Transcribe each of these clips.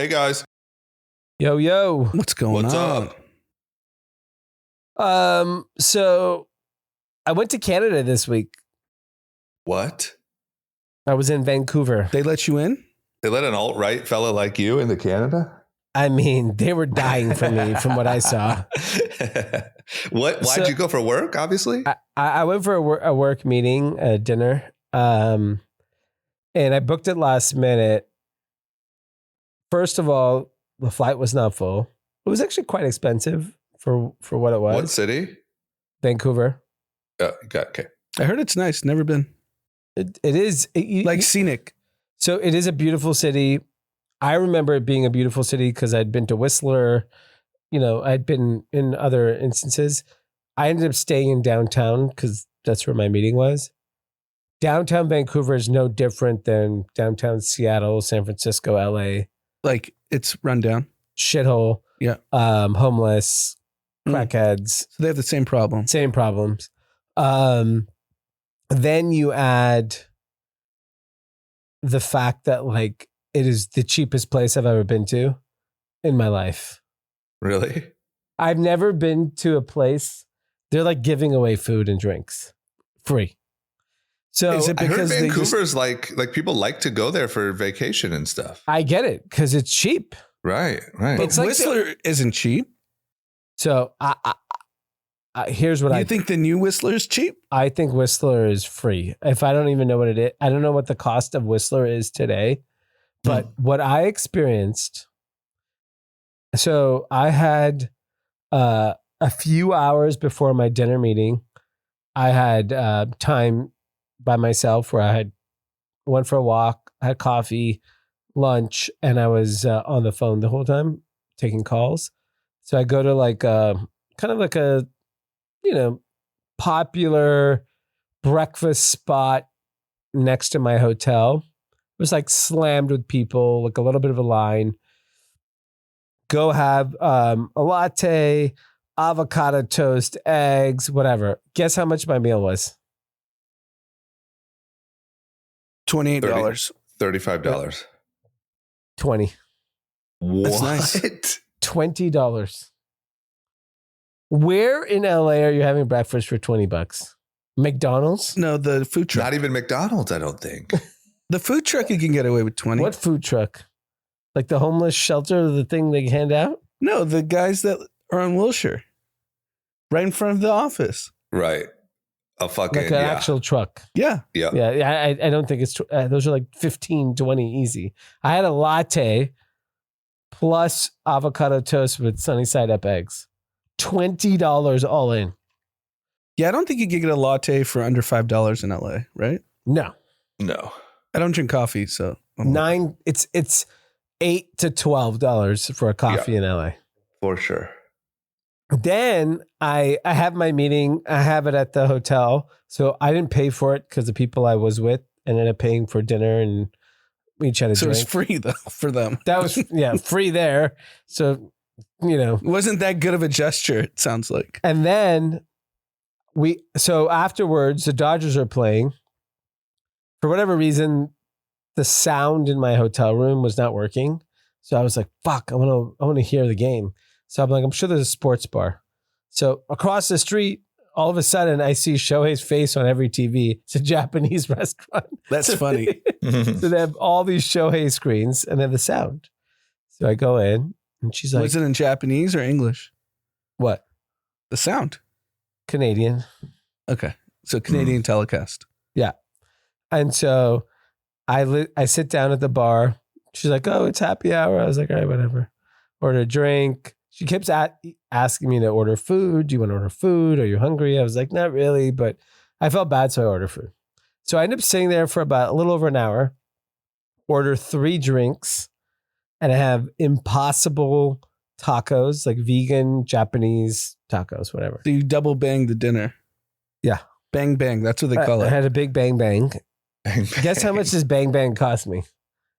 Hey guys. Yo, yo. What's going on? Up? So I went to Canada this week. What? I was in Vancouver. They let you in? They let an alt-right fella like you into Canada? I mean, they were dying for me from what I saw. Why'd you go for work, obviously? I went for a work meeting, a dinner, and I booked it last minute. First of all, the flight was not full. It was actually quite expensive for what it was. What city? Vancouver. Okay. I heard it's nice. Never been. It is. Scenic. So it is a beautiful city. I remember it being a beautiful city because I'd been to Whistler. I'd been in other instances. I ended up staying in downtown because that's where my meeting was. Downtown Vancouver is no different than downtown Seattle, San Francisco, LA. Like it's run down. Shithole. Yeah. Homeless, crackheads. So they have the same problem. Same problems. Then you add the fact that it is the cheapest place I've ever been to in my life. Really? I've never been to a place they're like giving away food and drinks free. So is it because I heard Vancouver's like people like to go there for vacation and stuff. I get it because it's cheap. Right. But It's like Whistler isn't cheap. So here's what You think the new Whistler is cheap? I think Whistler is free. If I don't even know what it is, I don't know what the cost of Whistler is today, but what I experienced. So I had a few hours before my dinner meeting, I had time by myself where I went for a walk, had coffee, lunch, and I was on the phone the whole time taking calls. So I go to kind of like a popular breakfast spot next to my hotel. It was slammed with people, a little bit of a line. Go have a latte, avocado toast, eggs, whatever. Guess how much my meal was? $28. $35. 20. What? That's nice. $20. Where in LA are you having breakfast for $20? McDonald's? No, the food truck. Not even McDonald's, I don't think. The food truck you can get away with 20. What food truck? Like the homeless shelter, the thing they hand out? No, the guys that are on Wilshire. Right in front of the office. Right. A fucking Like an actual truck. Yeah. Yeah. I don't think it's, those are 15, 20 easy. I had a latte plus avocado toast with sunny side up eggs. $20 all in. Yeah, I don't think you can get a latte for under $5 in LA, right? No. I don't drink coffee, so It's $8 to $12 for a coffee in LA. For sure. Then I have my meeting. I have it at the hotel. So I didn't pay for it because the people I was with ended up paying for dinner and we each had a drink. So it's free though for them. That was free there. So, It wasn't that good of a gesture, it sounds like. And then so afterwards, the Dodgers are playing. For whatever reason, the sound in my hotel room was not working. So I was like, fuck, I want to hear the game. So I'm like, I'm sure there's a sports bar. So across the street, all of a sudden I see Shohei's face on every TV. It's a Japanese restaurant. That's funny. So they have all these Shohei screens and then the sound. So I go in and she's like, was it in Japanese or English? What? The sound. Canadian. Okay. So Canadian telecast. Yeah. And so I sit down at the bar. She's like, oh, it's happy hour. I was like, all right, whatever. Order a drink. She keeps asking me to order food. Do you want to order food? Are you hungry? I was like, not really, but I felt bad, so I ordered food. So I ended up sitting there for about a little over an hour, order 3 drinks, and I have impossible tacos, like vegan, Japanese tacos, whatever. So you double bang the dinner. Yeah. Bang, bang. That's what they call I it. had a big bang bang. Bang, Guess how much this bang bang cost me?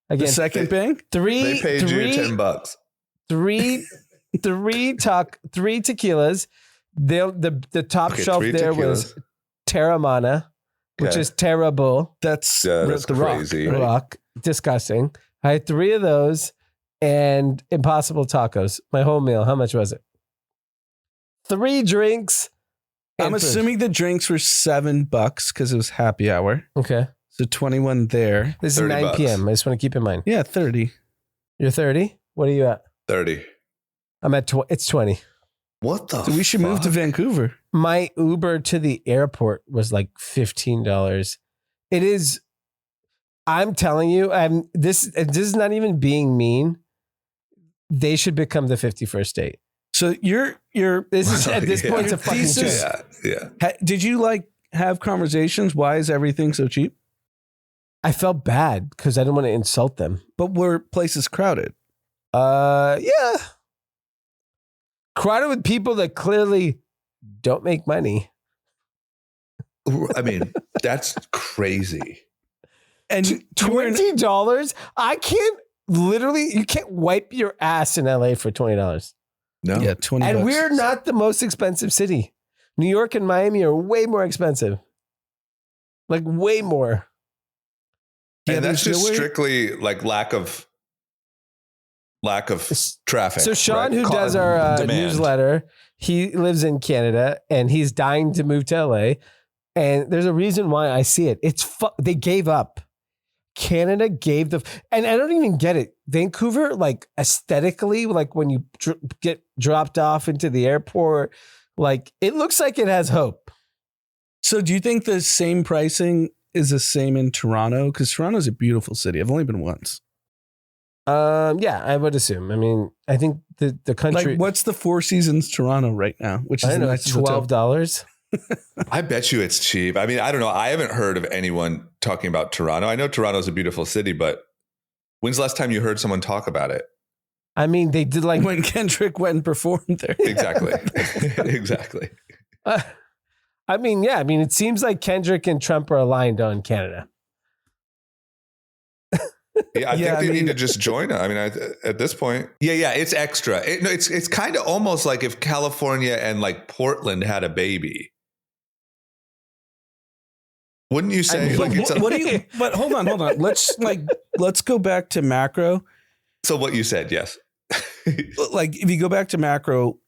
Again, The second bang? They paid you $10. three tequilas. The top shelf there was Terramana, which is terrible. That's the Rock. crazy. Rock, disgusting. I had 3 of those, and Impossible Tacos. My whole meal. How much was it? 3 drinks. I'm assuming the drinks were $7 because it was happy hour. Okay. So 21 there. This is 9 $30. p.m. I just want to keep in mind. Yeah, 30. You're 30? What are you at? 30. I'm at it's 20. What the So we should move to Vancouver. My Uber to the airport was like $15. It is, I'm telling you, this is not even being mean. They should become the 51st state. So This is at this point it's a fucking joke. Yeah. Did you like have conversations? Why is everything so cheap? I felt bad because I didn't want to insult them. But were places crowded? Yeah. Crowded with people that clearly don't make money. I mean, that's crazy. And $20? I can't you can't wipe your ass in LA for $20. No. Yeah, $20. And we're not the most expensive city. New York and Miami are way more expensive. Like way more. And that's just strictly like lack of traffic. So Sean, right? who does our demand. newsletter, he lives in Canada and he's dying to move to LA. And there's a reason why I see it. They gave up. Canada gave and I don't even get it. Vancouver, like aesthetically, like when you get dropped off into the airport, like it looks like it has hope. So do you think the same pricing is the same in Toronto? Because Toronto's a beautiful city. I've only been once. Yeah, I would assume. I mean, I think the country. Like, what's the Four Seasons Toronto right now? Which is I don't know, it's $12. I bet you it's cheap. I mean, I don't know. I haven't heard of anyone talking about Toronto. I know Toronto's a beautiful city, but when's the last time you heard someone talk about it? I mean, they did like when Kendrick went and performed there. Exactly. Exactly. I mean, yeah. I mean, it seems like Kendrick and Trump are aligned on Canada. Yeah, I think they need to just join. I mean, at this point, yeah, it's extra. It's kind of almost like if California and like Portland had a baby. Wouldn't you say? But hold on. Let's go back to macro. So what you said, yes. Like if you go back to macro,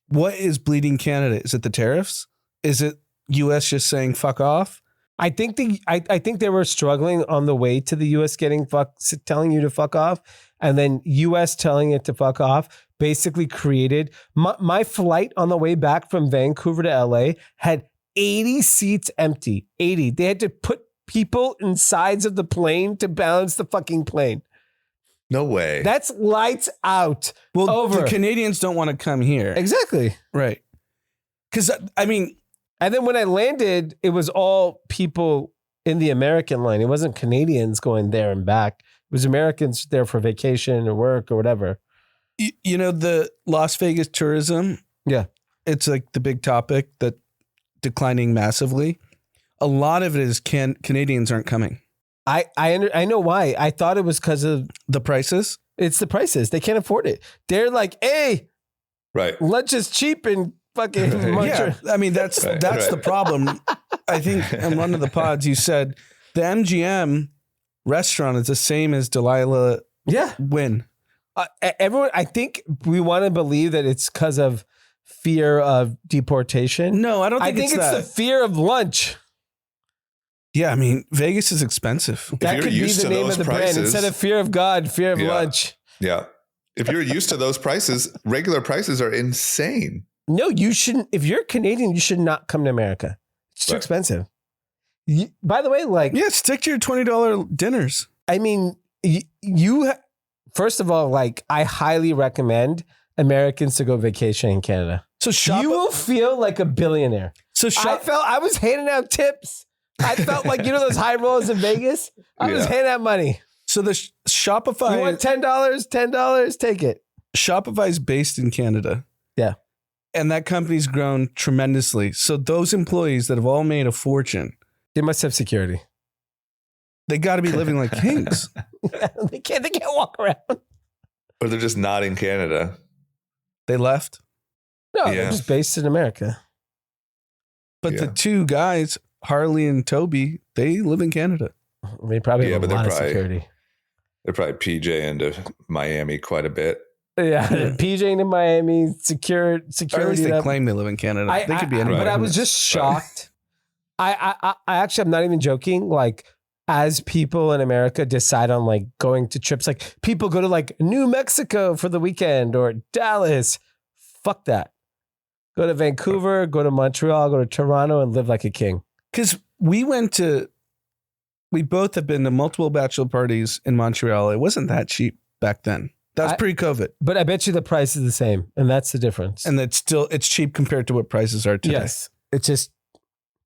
what is bleeding Canada? Is it the tariffs? Is it US just saying fuck off? I think they were struggling on the way to the US telling you to fuck off, and then US telling it to fuck off basically created my flight on the way back from Vancouver to LA had 80 seats empty. 80. They had to put people in sides of the plane to balance the fucking plane. No way. That's lights out. Well, over. The Canadians don't want to come here. Exactly. Right. Because, I mean... And then when I landed, it was all people in the American line. It wasn't Canadians going there and back. It was Americans there for vacation or work or whatever. You know, the Las Vegas tourism? Yeah. It's like the big topic that declining massively. A lot of it is Canadians aren't coming. I know why. I thought it was because of the prices. It's the prices. They can't afford it. They're like, hey, right, lunch is cheap and fucking yeah. I mean, that's the problem. I think in one of the pods you said the MGM restaurant is the same as Delilah. Yeah, Win. Everyone, I think we want to believe that it's because of fear of deportation. No, I don't think it's the fear of lunch. Yeah, I mean, Vegas is expensive. That could be the name of the brand. Instead of fear of God, fear of lunch. Yeah. If you're used to those prices, regular prices are insane. No, you shouldn't. If you're Canadian, you should not come to America. It's too expensive. By the way, like... Yeah, stick to your $20 dinners. I mean, first of all, like, I highly recommend Americans to go vacation in Canada. So you will feel like a billionaire. So I was handing out tips. I felt like, you know those high rollers in Vegas? I was handing out money. So the Shopify... You want $10? Take it. Shopify is based in Canada. Yeah. And that company's grown tremendously. So those employees that have all made a fortune... They must have security. They got to be living like kings. They can't walk around. Or they're just not in Canada. They left? No, they're just based in America. But the two guys... Harley and Toby, they live in Canada. They probably have a lot of security. They're probably PJ into Miami quite a bit. Yeah, PJ in Miami, security. Or at least they claim they live in Canada. They could be anywhere. But I was just shocked. I actually, I'm not even joking. Like, as people in America decide on like going to trips, like people go to like New Mexico for the weekend or Dallas. Fuck that. Go to Vancouver, go to Montreal, go to Toronto, and live like a king. Because we both have been to multiple bachelor parties in Montreal. It wasn't that cheap back then. That was pre-COVID. But I bet you the price is the same, and that's the difference. And it's cheap compared to what prices are today. Yes, it's just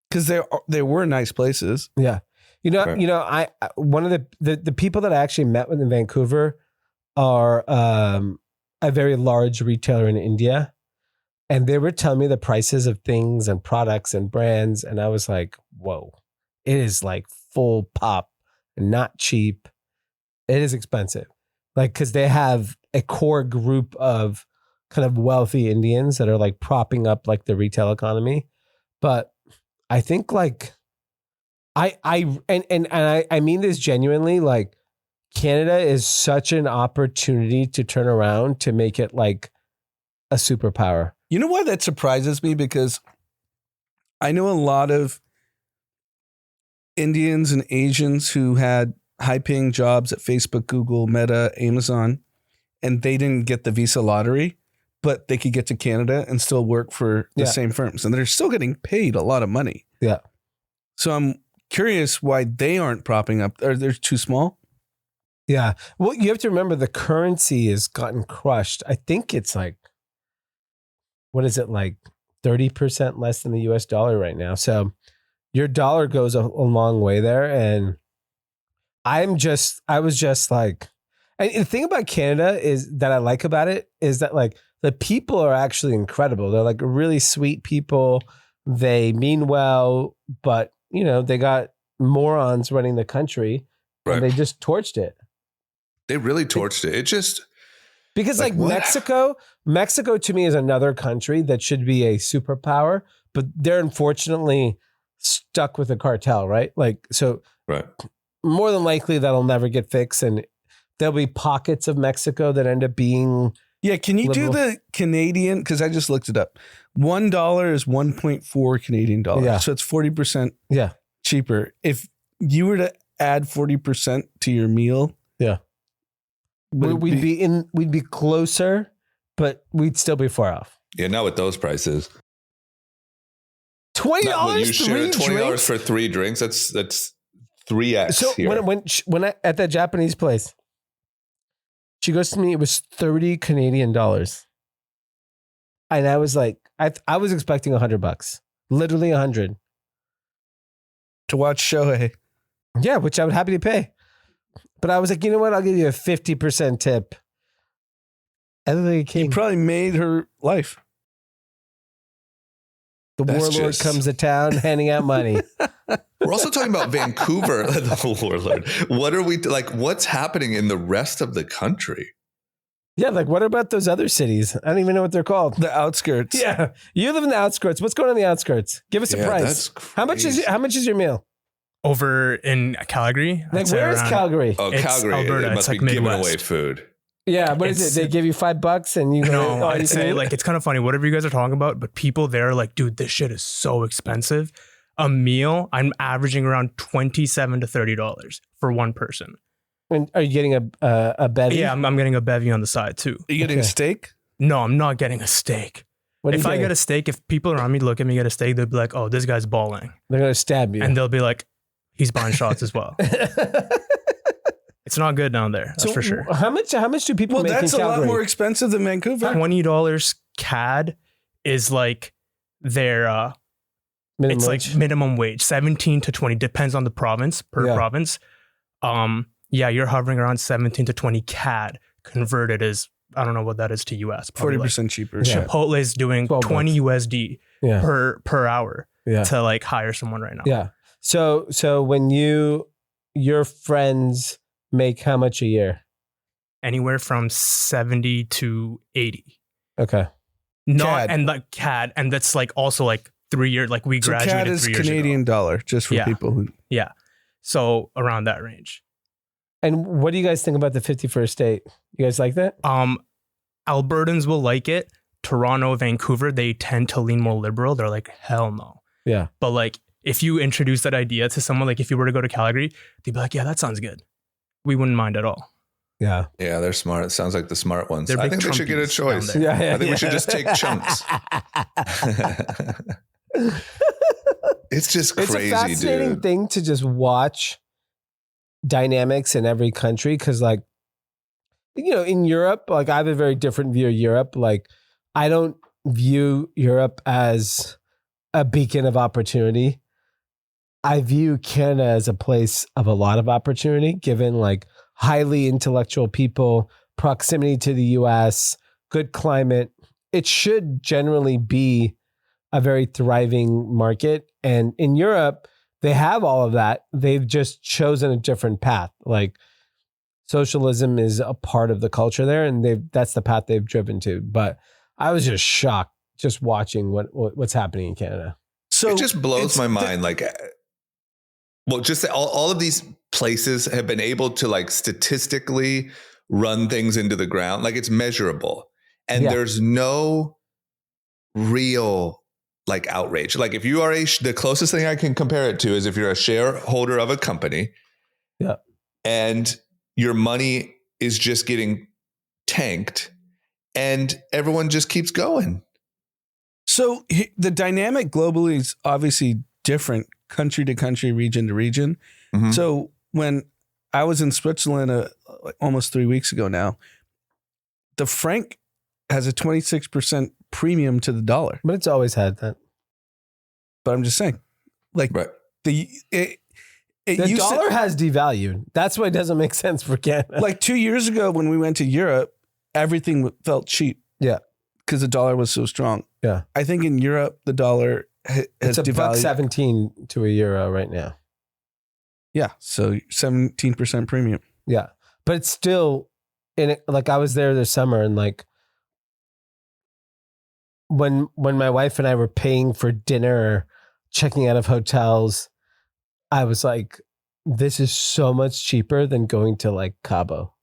because there were nice places. Yeah, I one of the people that I actually met with in Vancouver are a very large retailer in India. And they were telling me the prices of things and products and brands. And I was like, whoa, it is like full pop, not cheap. It is expensive. Like, because they have a core group of kind of wealthy Indians that are like propping up like the retail economy. But I think like, I mean this genuinely, like Canada is such an opportunity to turn around to make it like a superpower. You know why that surprises me? Because I know a lot of Indians and Asians who had high-paying jobs at Facebook, Google, Meta, Amazon, and they didn't get the visa lottery, but they could get to Canada and still work for the same firms. And they're still getting paid a lot of money. Yeah. So I'm curious why they aren't propping up. Are they too small? Yeah. Well, you have to remember the currency has gotten crushed. I think it's like, what is it, like 30% less than the US dollar right now? So your dollar goes a long way there. And I was just like, and the thing about Canada is that I like about it is that like the people are actually incredible. They're like really sweet people. They mean well, but they got morons running the country and they just torched it. They really torched it. It just, because like Mexico to me is another country that should be a superpower, but they're unfortunately stuck with a cartel, right? Like, so more than likely that'll never get fixed, and there'll be pockets of Mexico that end up being. Yeah, can you do the Canadian? Because I just looked it up. $1 is 1.4 Canadian dollars. Yeah. So it's 40% cheaper. If you were to add 40% to your meal, we'd be closer, but we'd still be far off. Yeah, not with those prices. $20 $20 for 3 drinks. That's 3x. So here. when I at that Japanese place, she goes to me, it was 30 Canadian dollars. And I was like, I was expecting $100, literally 100 to watch Shohei. Yeah, which I would happy to pay. But I was like, you know what? I'll give you a 50% tip. I look like a king. You probably made her life. The warlord comes to town handing out money. We're also talking about Vancouver, the warlord. What are we like? What's happening in the rest of the country? Yeah, like what about those other cities? I don't even know what they're called. The outskirts. Yeah, you live in the outskirts. What's going on in the outskirts? Give us a price. How much is your meal? Over in Calgary. Like where is Calgary? Oh, Calgary. Alberta. It must be giving away food. Yeah, what is it? They give you $5 and you go. No, I'd say like it's kind of funny. Whatever you guys are talking about, but people there are like, dude, this shit is so expensive. A meal, I'm averaging around $27 to $30 for one person. And are you getting a bevy? Yeah, I'm getting a bevy on the side too. Are you getting a steak? No, I'm not getting a steak. If I get a steak, if people around me look at me get a steak, they'll be like, "Oh, this guy's balling." They're gonna stab you, and they'll be like, "He's buying shots as well." It's not good down there, that's for sure. How much do people make in Calgary? That's a lot more expensive than Vancouver. $20 CAD is like their minimum it's wage? Like minimum wage, 17 to 20 depends on the province province. Yeah, you're hovering around 17 to 20 CAD. Converted is, I don't know what that is to US. 40% cheaper. Chipotle is doing 20 USD per hour to like hire someone right now. Yeah. So when your friends make how much a year? Anywhere from 70 to 80. Okay. Not CAD. And like CAD, and that's like also like 3 years. Like we graduated. CAD is 3 years Canadian ago. dollar, just for people who. Yeah. So around that range. And what do you guys think about the 51st state? You guys like that? Albertans will like it. Toronto, Vancouver, they tend to lean more liberal. They're like, hell no. Yeah. But like, if you introduce that idea to someone, like if you were to go to Calgary, they'd be like, yeah, that sounds good. We wouldn't mind at all. Yeah. Yeah, they're smart. It sounds like the smart ones. They're I big think they should get a Trumpies choice. down there. I think we should just take chunks. It's just crazy, it's a fascinating dude. thing to just watch dynamics in every country. Cause like, you know, in Europe, like I have a very different view of Europe. Like I don't view Europe as a beacon of opportunity. I view Canada as a place of a lot of opportunity, given like highly intellectual people, proximity to the US, good climate. It should generally be a very thriving market. And in Europe, they have all of that. They've just chosen a different path. Like socialism is a part of the culture there, and that's the path they've driven to. But I was just shocked just watching what's happening in Canada. So it just blows my mind. Like, well, just all of these places have been able to like statistically run things into the ground. Like it's measurable, and there's no real like outrage. Like if you are the closest thing I can compare it to is if you're a shareholder of a company, and your money is just getting tanked, and everyone just keeps going. So the dynamic globally is obviously different, country to country, region to region. Mm-hmm. So when I was in Switzerland almost 3 weeks ago now, the franc has a 26% premium to the dollar. But it's always had that. But I'm just saying, like the dollar has devalued. That's why it doesn't make sense for Canada. Like 2 years ago when we went to Europe, everything felt cheap. Yeah. Because the dollar was so strong. Yeah. I think in Europe, the dollar has devalued. It's $1.17 to a euro right now. Yeah. So 17% premium. Yeah. But it's still like I was there this summer, and like when my wife and I were paying for dinner, checking out of hotels, I was like, this is so much cheaper than going to like Cabo.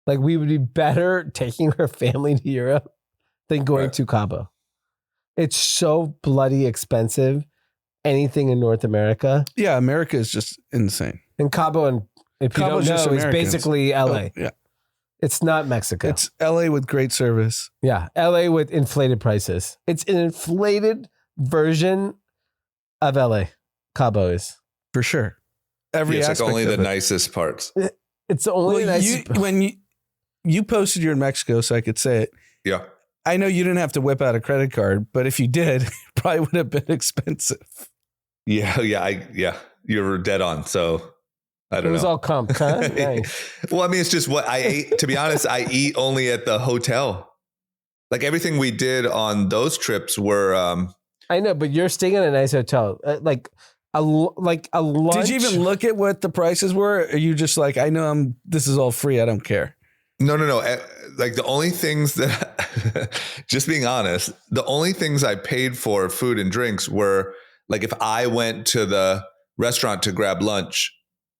Like we would be better taking our family to Europe than going to Cabo. It's so bloody expensive. Anything in North America. Yeah, America is just insane. And Cabo, and if you don't know, is basically LA. Oh, yeah. It's not Mexico. It's LA with great service. Yeah, LA with inflated prices. It's an inflated version of LA. Cabo is. For sure. Every it's aspect like only the of it. nicest parts. It's the only when you posted you're in Mexico, so I could say it. Yeah. I know you didn't have to whip out a credit card, but if you did, it probably would have been expensive. Yeah. You're dead on. So I don't know. It was all comp, huh? Nice. Well, I mean, it's just what I ate. To be honest, I eat only at the hotel. Like everything we did on those trips were. I know, but you're staying in a nice hotel. Like a lunch. Did you even look at what the prices were? Or are you just like, I know this is all free. I don't care. No. Like the only things that, just being honest, the only things I paid for food and drinks were like if I went to the restaurant to grab lunch,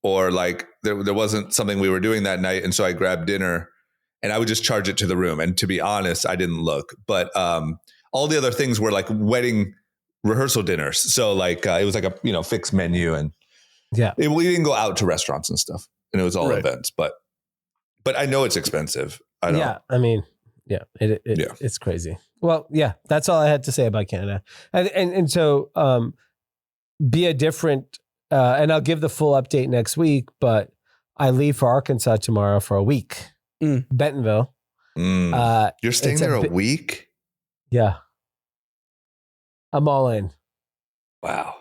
or like there wasn't something we were doing that night, and so I grabbed dinner, and I would just charge it to the room. And to be honest, I didn't look, but all the other things were like wedding rehearsal dinners. So like it was like a fixed menu, and we didn't go out to restaurants and stuff, and it was all events. But I know it's expensive. I don't. Yeah, I mean, it's crazy. Well, yeah, that's all I had to say about Canada, and so be a different. And I'll give the full update next week. But I leave for Arkansas tomorrow for a week. Bentonville. You're staying there a week? Yeah. I'm all in. Wow.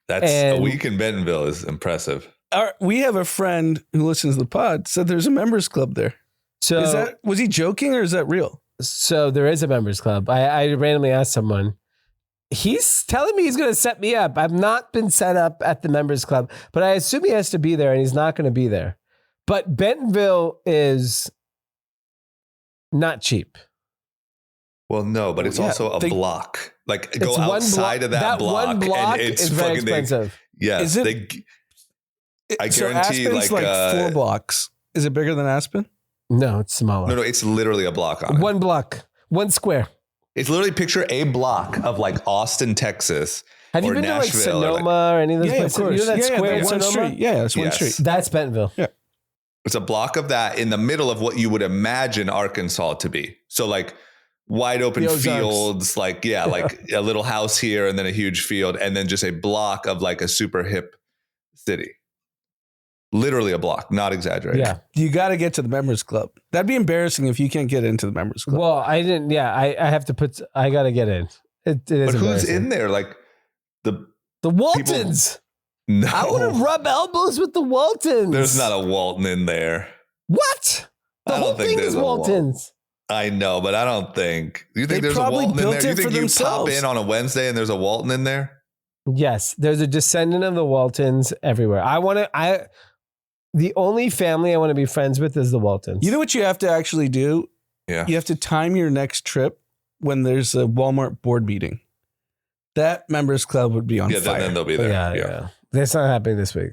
A week in Bentonville is impressive. We have a friend who listens to the pod, said there's a members club there. So was he joking or is that real? So there is a members club. I randomly asked someone. He's telling me he's going to set me up. I've not been set up at the members club, but I assume he has to be there, and he's not going to be there. But Bentonville is not cheap. Well, no, but it's also a block. Like go outside of that block, one block and it's is very expensive. Yes. I So guarantee Aspen's like 4 blocks. Is it bigger than Aspen? No, it's smaller. no, it's literally a block on it. One block, one square. It's literally picture a block of like Austin, Texas. Have you or been to like Nashville or, Sonoma or any of those Yeah, of places? course. You know that Yeah, square the in one Sonoma? street. Yeah, that's one Yes. street. That's Bentonville. Yeah. It's a block of that in the middle of what you would imagine Arkansas to be. So like wide open The Ozarks. fields, like like a little house here and then a huge field, and then just a block of like a super hip city. Literally a block, not exaggerating. Yeah. You got to get to the members club. That'd be embarrassing if you can't get into the members club. Well, I didn't. Yeah, I have to put. I got to get in. It is. But who's embarrassing. in there? Like the Waltons. no, I want to rub elbows with the Waltons. there's not a Walton in there. What? The I don't whole think thing there's is a Waltons. I know, but I don't think. You think They there's a probably Walton in built there? You it think for you themselves. pop in on a Wednesday and there's a Walton in there? Yes, there's a descendant of the Waltons everywhere. The only family I want to be friends with is the Waltons. You know what you have to actually do? Yeah. You have to time your next trip when there's a Walmart board meeting. That members club would be on Yeah, fire. then they'll be there. Yeah. That's not happening this week.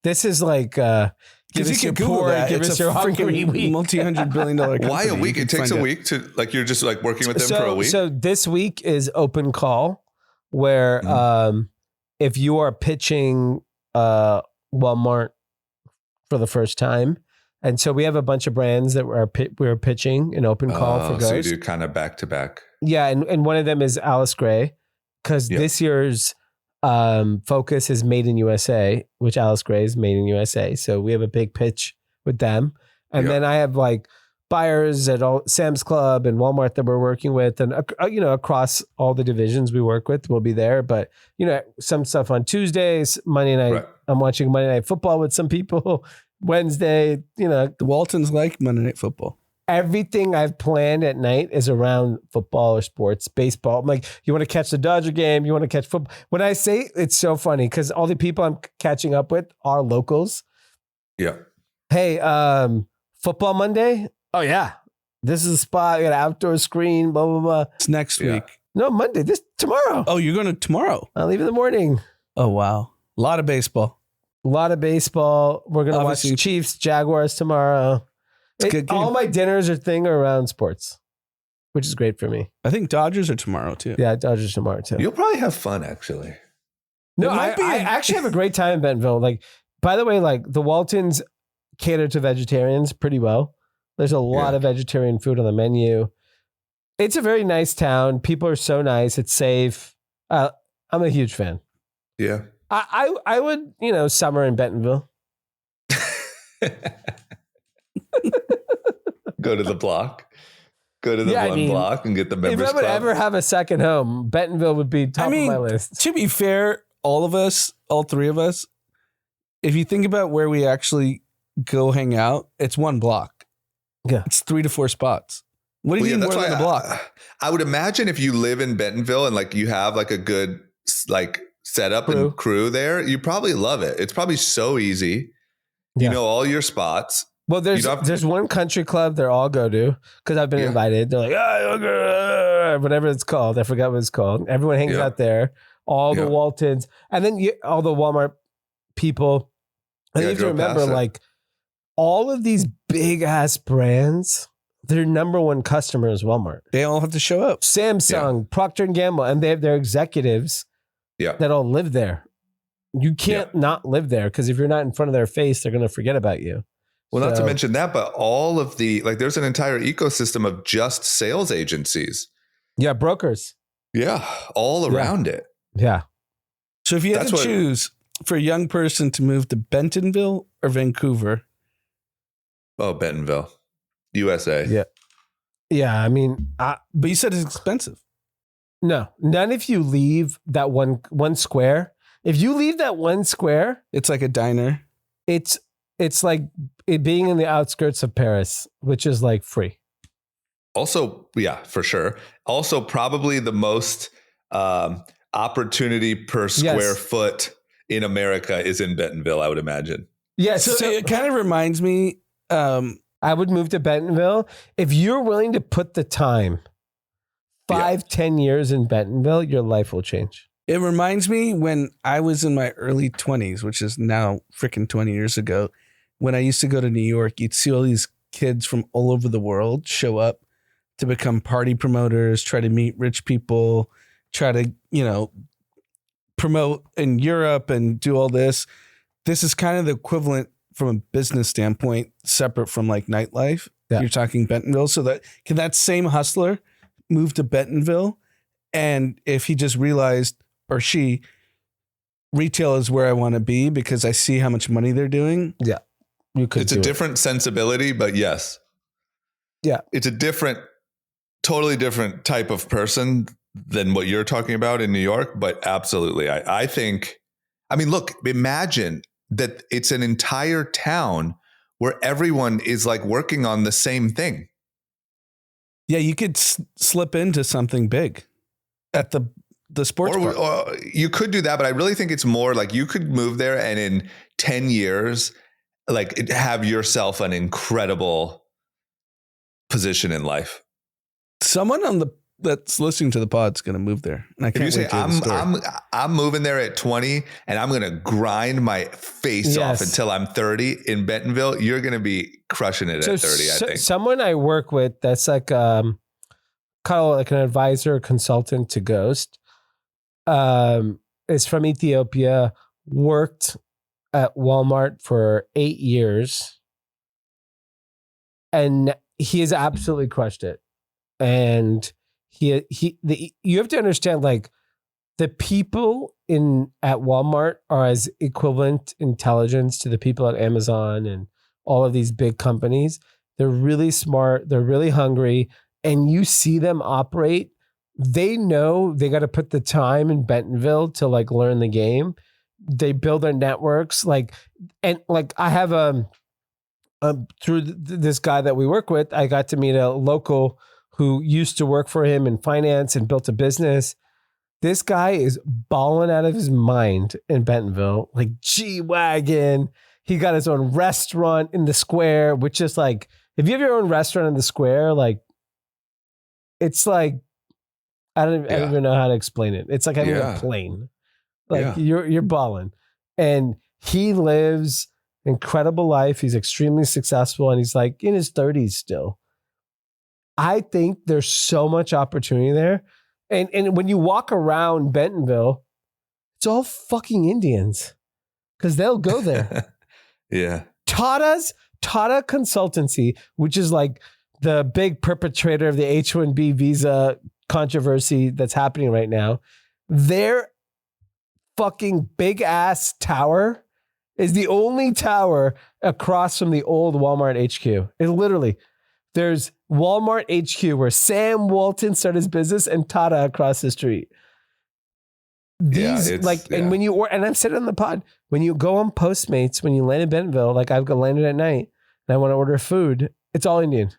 This is like give Because us you your can Google poor, that. give It's us a your hungry freaking week. multi-$100 billion company. Why a week? You It can takes a find week to like you're just like working with them for a week. So this week is open call, where if you are pitching Walmart for the first time, and so we have a bunch of brands that we're pitching an open call for so you Ghost. do kind of back to back. Yeah, and one of them is Alice Gray, because this year's focus is Made in USA, which Alice Gray is Made in USA. So we have a big pitch with them, and then I have like buyers at all Sam's Club and Walmart that we're working with, and across all the divisions we work with, we'll be there. But some stuff on Tuesdays, Monday night. Right. I'm watching Monday Night Football with some people. Wednesday, The Waltons like Monday Night Football. everything I've planned at night is around football or sports, baseball. I'm like, you want to catch the Dodger game? You want to catch football? When I say it's so funny because all the people I'm catching up with are locals. Yeah. Hey, football Monday? Oh yeah, this is the spot. I got an outdoor screen. Blah blah blah. It's next week. No, Monday. Tomorrow. Oh, you're going to tomorrow? I'll leave in the morning. Oh, wow. A lot of baseball. A lot of baseball. We're gonna Obviously. watch Chiefs, Jaguars tomorrow. It's a good game. All my dinners are around sports, which is great for me. I think Dodgers are tomorrow, too. Yeah, Dodgers tomorrow too. You'll probably have fun actually. No, It might be I actually have a great time in Bentonville. Like, by the way, like the Waltons cater to vegetarians pretty well. There's a lot of vegetarian food on the menu. It's a very nice town. People are so nice. It's safe. I'm a huge fan. Yeah. I would, summer in Bentonville. Go to the block. Go to the block and get the members If I would club. ever have a second home, Bentonville would be top of my list. To be fair, all of us, all three of us, if you think about where we actually go hang out, it's one block. Yeah. It's 3 to 4 spots. What do you need more than a block? I would imagine if you live in Bentonville and like you have like a good like setup and crew there, you probably love it. It's probably so easy. You know all your spots. Well, there's one country club they all go to because I've been invited. They're like, whatever it's called. I forgot what it's called. Everyone hangs out there. All the Waltons, and then all the Walmart people. And you have to remember, like, all of these big ass brands, their number one customer is Walmart. They all have to show up. Samsung, Procter & Gamble, and they have their executives that all live there. You can't not live there because if you're not in front of their face, they're going to forget about you. Well, not to mention that, but all of there's an entire ecosystem of just sales agencies. Yeah, brokers. Yeah, all around it. Yeah. So if you had to choose for a young person to move to Bentonville or Vancouver. Oh, Bentonville, USA. Yeah. Yeah. I mean, but you said it's expensive. No, none if you leave that one square. If you leave that one square, it's like a diner. It's like it being in the outskirts of Paris, which is like free. Also, yeah, for sure. Also, probably the most opportunity per square foot in America is in Bentonville, I would imagine. Yes. So it kind of reminds me. I would move to Bentonville. If you're willing to put the time, 5-10 years in Bentonville, your life will change. It reminds me when I was in my early 20s, which is now freaking 20 years ago, when I used to go to New York, you'd see all these kids from all over the world show up to become party promoters, try to meet rich people, try to, promote in Europe and do all this. This is kind of the equivalent from a business standpoint, separate from like nightlife. Yeah. You're talking Bentonville. So that can that same hustler move to Bentonville? And if he just realized, or she, retail is where I want to be because I see how much money they're doing. Yeah. You could. It's a different sensibility, but yes. Yeah. It's a totally different type of person than what you're talking about in New York. But absolutely. I think, look, imagine that it's an entire town where everyone is like working on the same thing. Yeah. You could slip into something big at the sports bar. Or you could do that, but I really think it's more like you could move there and in 10 years, like have yourself an incredible position in life. Someone that's listening to the pod's going to move there. And I can't if you wait say, to hear the story. I'm moving there at 20 and I'm going to grind my face off until I'm 30 in Bentonville, you're going to be crushing it at 30, I think. Someone I work with that's like kind of like an advisor, consultant to Ghost, is from Ethiopia, worked at Walmart for 8 years, and he has absolutely crushed it. And you have to understand, like, the people at Walmart are as equivalent intelligence to the people at Amazon and all of these big companies. They're really smart. They're really hungry. And you see them operate. They know they got to put the time in Bentonville to like learn the game. They build their networks. I have through this guy that we work with, I got to meet a local who used to work for him in finance and built a business. This guy is balling out of his mind in Bentonville, like G-Wagon. He got his own restaurant in the square, which is like, if you have your own restaurant in the square, like, it's like, I don't even know how to explain it. It's like having a plane. Like you're balling. And he lives incredible life. He's extremely successful and he's like in his 30s still. I think there's so much opportunity there. And when you walk around Bentonville, it's all fucking Indians because they'll go there. Yeah. Tata Consultancy, which is like the big perpetrator of the H-1B visa controversy that's happening right now, their fucking big ass tower is the only tower across from the old Walmart HQ. It literally, there's Walmart HQ where Sam Walton started his business and Tata across the street. And when you, and I've said it on the pod, when you go on Postmates, when you land in Bentonville, like I've landed at night and I want to order food, it's all Indian.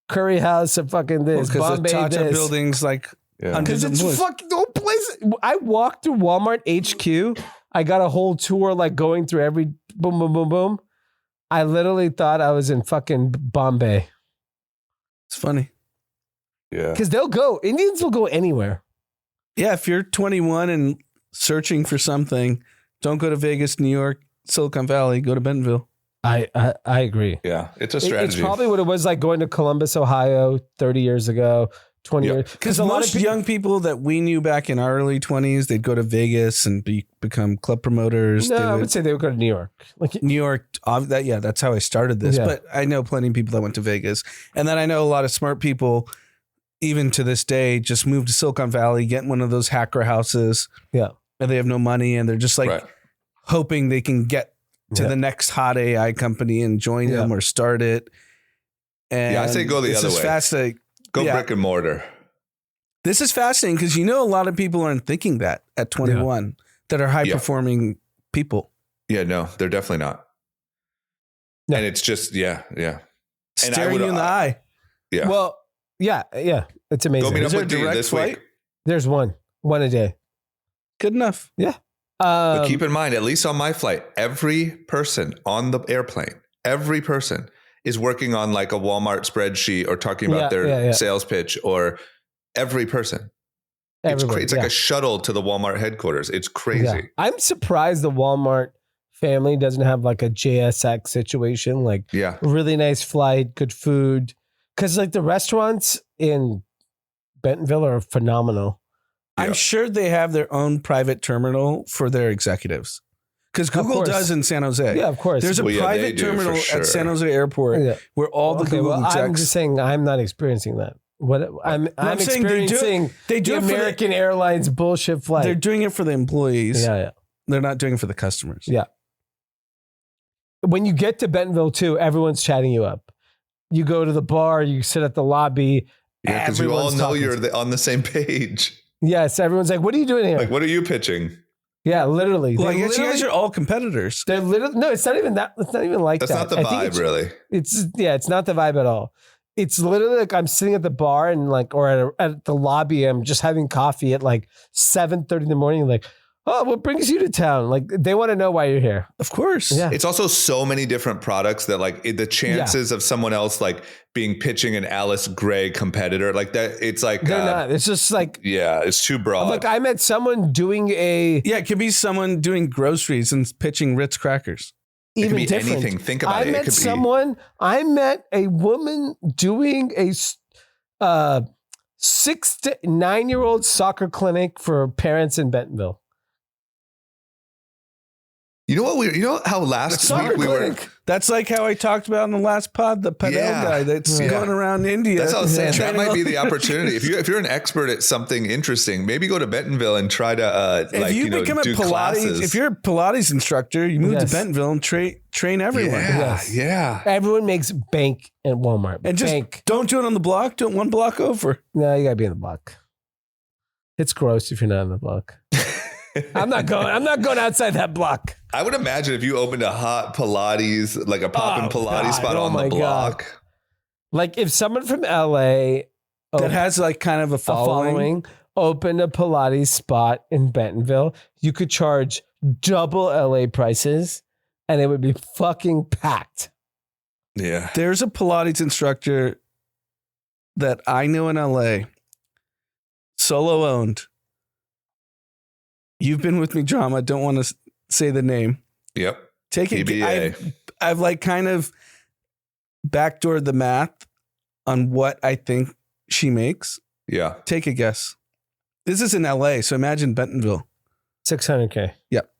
Curry House, a fucking this, because Bombay the Tata this. buildings like Because it's fucking the whole place. I walked through Walmart HQ. I got a whole tour, like going through every boom, boom, boom, boom. I literally thought I was in fucking Bombay. It's funny. Yeah. Because Indians will go anywhere. Yeah, if you're 21 and searching for something, don't go to Vegas, New York, Silicon Valley, go to Bentonville. I agree. Yeah, it's a strategy. It's probably what it was like going to Columbus, Ohio 30 years ago, 20 years. Because a lot of young people that we knew back in our early 20s, they'd go to Vegas and become club promoters. No, I would say they would go to New York. Like New York, that's how I started this. Yeah. But I know plenty of people that went to Vegas. And then I know a lot of smart people, even to this day, just moved to Silicon Valley, get one of those hacker houses. Yeah. And they have no money and they're just like hoping they can get to the next hot AI company and join them or start it. And I say go the other way. This is fascinating. Go brick and mortar. This is fascinating because a lot of people aren't thinking that at 21 that are high performing people. Yeah, no, they're definitely not. No. And it's just, staring you in the eye. Yeah. Well, yeah. It's amazing. Go meet up with you this week. There's one a day. Good enough. Yeah. But keep in mind, at least on my flight, every person on the airplane, every person is working on like a Walmart spreadsheet or talking about their sales pitch, or every person. Everywhere, It's like a shuttle to the Walmart headquarters. It's crazy. Yeah. I'm surprised the Walmart family doesn't have like a JSX situation, like Yeah. really nice flight, good food. Because like the restaurants in Bentonville are phenomenal. I'm sure they have their own private terminal for their executives. Because Google does in San Jose. Yeah, of course. There's a private terminal at San Jose Airport where all the Google execs. I'm just saying I'm not experiencing that. What I'm experiencing they do the American Airlines bullshit flight. They're doing it for the employees. Yeah. They're not doing it for the customers. Yeah. When you get to Bentonville too, everyone's chatting you up. You go to the bar, you sit at the lobby. Yeah, because you all know you're on the same page. Yes, everyone's like, "What are you doing here?" Like, what are you pitching? Yeah, literally. Well, I guess you guys are all competitors. They're literally no. It's not even that. It's not even like that. That's not the vibe, really. It's not the vibe at all. It's literally like I'm sitting at the bar and like, or at the lobby. I'm just having coffee at like 7:30 in the morning. Like, oh, what brings you to town? Like, they want to know why you're here. Of course. Yeah. It's also so many different products that like the chances of someone else like pitching an Alice Gray competitor like that. It's like they're not. It's just like it's too broad. Like I met someone doing it could be someone doing groceries and pitching Ritz crackers. Even it could be different. anything. Think about it. I met a woman doing a 6 to 9-year-old soccer clinic for parents in Bentonville. You know what? You know how last week we were. That's like how I talked about in the last pod, the pedal guy that's going around India. That's what I was saying. That might be the opportunity. If you're an expert at something interesting, maybe go to Bentonville and try to if you become a Pilates classes. If you're a Pilates instructor, you move to Bentonville and train everyone. Yeah. Everyone makes bank at Walmart. And just don't do it on the block. Do it one block over. No, you gotta be in the block. It's gross if you're not in the block. I'm not going outside that block. I would imagine if you opened a hot Pilates, like a poppin' Pilates spot on the block. God. Like if someone from LA that has like kind of a following opened a Pilates spot in Bentonville, you could charge double LA prices and it would be fucking packed. Yeah. There's a Pilates instructor that I know in LA, solo owned. You've been with me, Drama. Don't want to say the name. Yep. Take it. PBA. I've like kind of backdoored the math on what I think she makes. Yeah. Take a guess. This is in LA, so imagine Bentonville. $600K. Yep.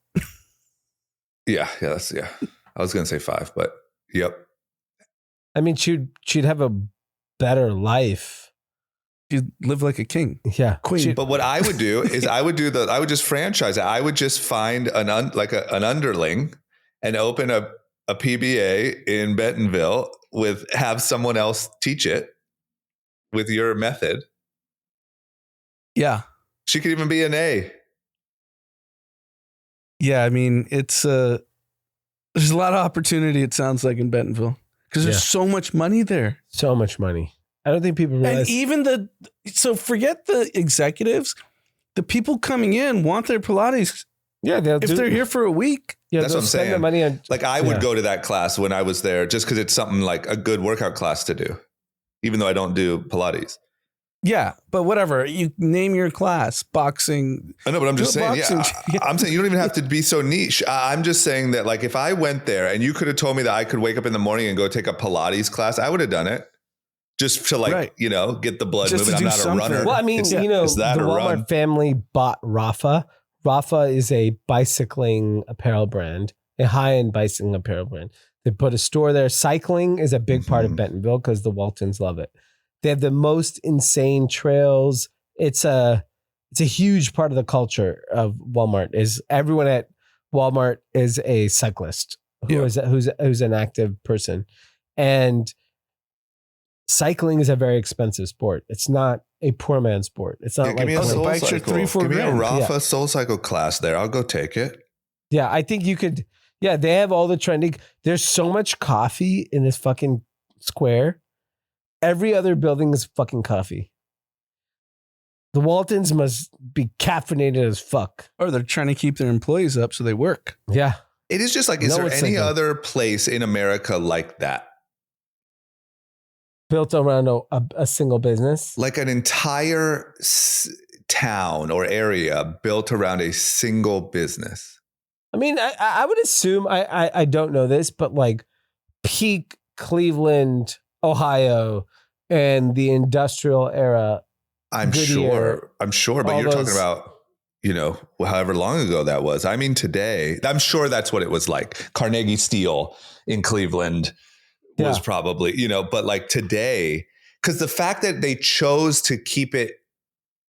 Yeah. I was gonna say 5, but yep. I mean, she'd have a better life. You live like a king. Yeah. Queen. But what I would do is I would just franchise it. I would just find an underling and open a PBA in Bentonville have someone else teach it with your method. Yeah. She could even be an A. Yeah. I mean, there's a lot of opportunity, it sounds like, in Bentonville because there's so much money there. So much money. I don't think people realize. And even so forget the executives, the people coming in want their Pilates. Yeah, if they're here for a week. Yeah, that's what I'm saying. Their money on, like I would go to that class when I was there just because it's something like a good workout class to do, even though I don't do Pilates. Yeah, but whatever. You name your class, boxing. I know, but I'm just saying, I'm saying you don't even have to be so niche. I'm just saying that like if I went there and you could have told me that I could wake up in the morning and go take a Pilates class, I would have done it. Just to get the blood moving. I'm not a runner. Well, I mean, the Walmart family bought Rafa. Rafa is a bicycling apparel brand, a high-end bicycling apparel brand. They put a store there. Cycling is a big part of Bentonville because the Waltons love it. They have the most insane trails. It's a huge part of the culture of Walmart. Is everyone at Walmart is a cyclist who's an active person, and cycling is a very expensive sport. It's not a poor man's sport. It's not give me a soul bikes cycle. Are $3-4 Give me a grand. Rafa soul cycle class there. I'll go take it. Yeah, I think you could. Yeah, they have all the trending. There's so much coffee in this fucking square. Every other building is fucking coffee. The Waltons must be caffeinated as fuck. Or they're trying to keep their employees up so they work. Yeah. It is just like, is there any other place in America like that? Built around a single business? Like an entire town or area built around a single business? I mean, I would assume, I don't know this, but like peak Cleveland, Ohio, and the industrial era. I'm Goodyear, sure, but you're talking about, however long ago that was. I mean, today, I'm sure that's what it was like. Carnegie Steel in Cleveland was probably, but like today, because the fact that they chose to keep it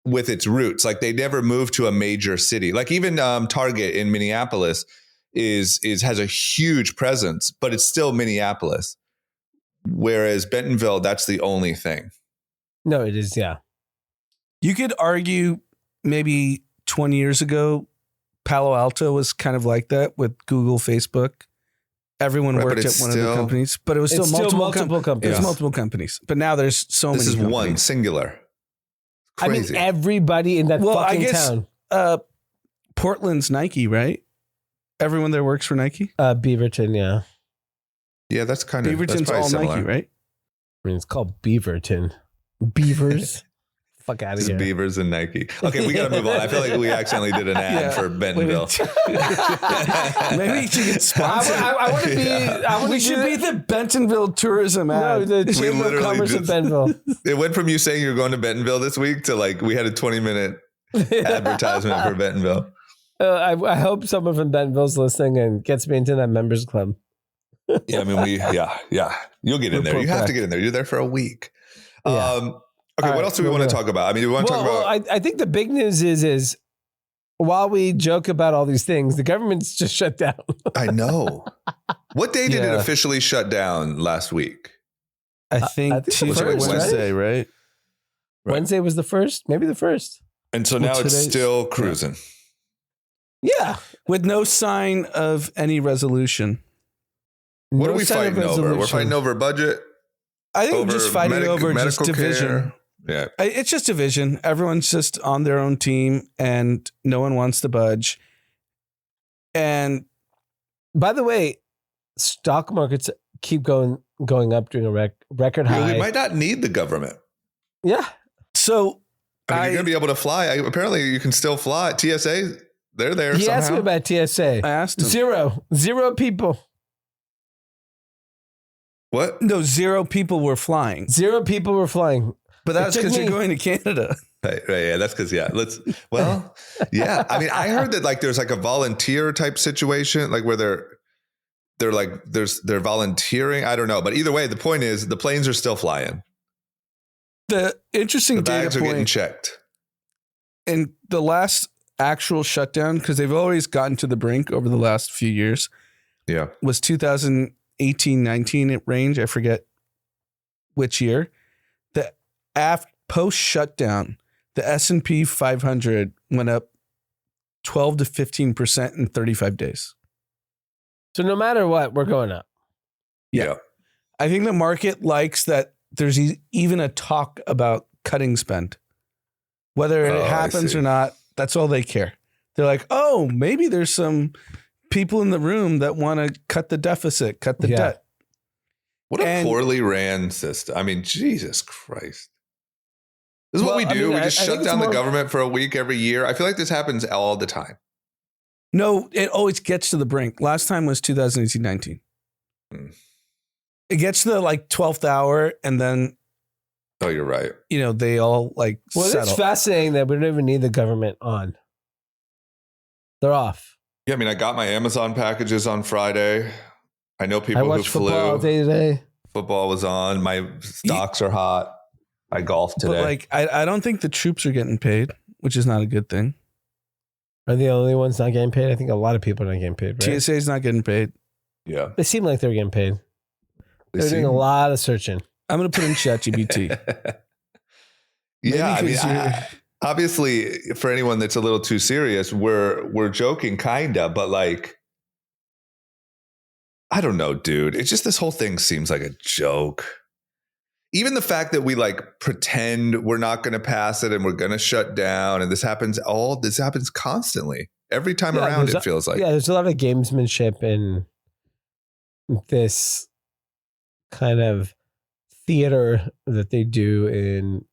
with its roots, like they never moved to a major city, like even Target in Minneapolis has a huge presence, but it's still Minneapolis. Whereas Bentonville, that's the only thing. No, it is. Yeah. You could argue maybe 20 years ago, Palo Alto was kind of like that with Google, Facebook. Everyone worked at one of the companies, but it was still multiple companies. It's multiple companies. But now there's so many. This is companies. One singular. Crazy. I mean, everybody in that fucking town. Portland's Nike, right? Everyone there works for Nike? Beaverton, yeah. Yeah, that's kind of Beaverton's all similar. Nike, right? I mean, it's called Beaverton. Beavers. Fuck out of here. Beavers and Nike. Okay, we got to move on. I feel like we accidentally did an ad for Bentonville. Maybe you should get sponsored. I want to be. We should be the Bentonville tourism ad. No, the Chamber of Commerce of Bentonville. It went from you saying you're going to Bentonville this week to like we had a 20-minute advertisement for Bentonville. I hope someone from Bentonville's listening and gets me into that members club. Yeah, I mean, you'll get in there. You have to get in there. You're there for a week. Yeah. Okay, what else do we want to talk about? I mean, do we want to talk about... I think the big news is while we joke about all these things, the government's just shut down. I know. What day did it officially shut down last week? I think Tuesday, Wednesday, right? Wednesday was the first, maybe the first. And so now it's still cruising. Yeah. With no sign of any resolution. What are we fighting over? We're fighting over budget? I think we're just fighting over just division. Care. Yeah. It's just division. Everyone's just on their own team and no one wants to budge. And by the way, stock markets keep going up during a record high. We might not need the government. Yeah. So you're going to be able to fly. Apparently you can still fly. TSA, they're there He somehow. asked me about TSA. I asked him. Zero people. What? No, 0 people were flying. 0 people were flying. But that's because you're going to Canada. Right, yeah, that's because, yeah. I mean, I heard that like there's like a volunteer type situation, like where they're volunteering. I don't know. But either way, the point is the planes are still flying. The interesting data bags are getting checked. In the last actual shutdown, because they've always gotten to the brink over the last few years. Yeah. Was 2018-19 range. I forget which year. The post shutdown, the S&P 500 went up 12 to 15% in 35 days. So no matter what, we're going up. Yeah. I think the market likes that there's even a talk about cutting spend. Whether it happens or not, that's all they care. They're like, oh, maybe there's some people in the room that want to cut the deficit, cut the debt. What a poorly ran system. I mean, Jesus Christ. This is what we do. We just shut down the government for a week every year. I feel like this happens all the time. No, it always gets to the brink. Last time was 2018-19. It gets to the like 12th hour and then. Oh, you're right. They all like settle. It's fascinating that we don't even need the government on. They're off. Yeah, I mean, I got my Amazon packages on Friday. I know people who flew. Football all day today. Football was on. My stocks are hot. I golfed today. But I don't think the troops are getting paid, which is not a good thing. Are they the only ones not getting paid? I think a lot of people are not getting paid, right? TSA is not getting paid. Yeah. They seem like they're getting paid. They're doing a lot of searching. I'm going to put in ChatGPT. Yeah, I mean, obviously, for anyone that's a little too serious, we're joking, kinda, but like, I don't know, dude. It's just this whole thing seems like a joke. Even the fact that we like pretend we're not going to pass it and we're going to shut down, and this happens constantly. Every time around, it feels like. Yeah, there's a lot of gamesmanship in this kind of theater that they do in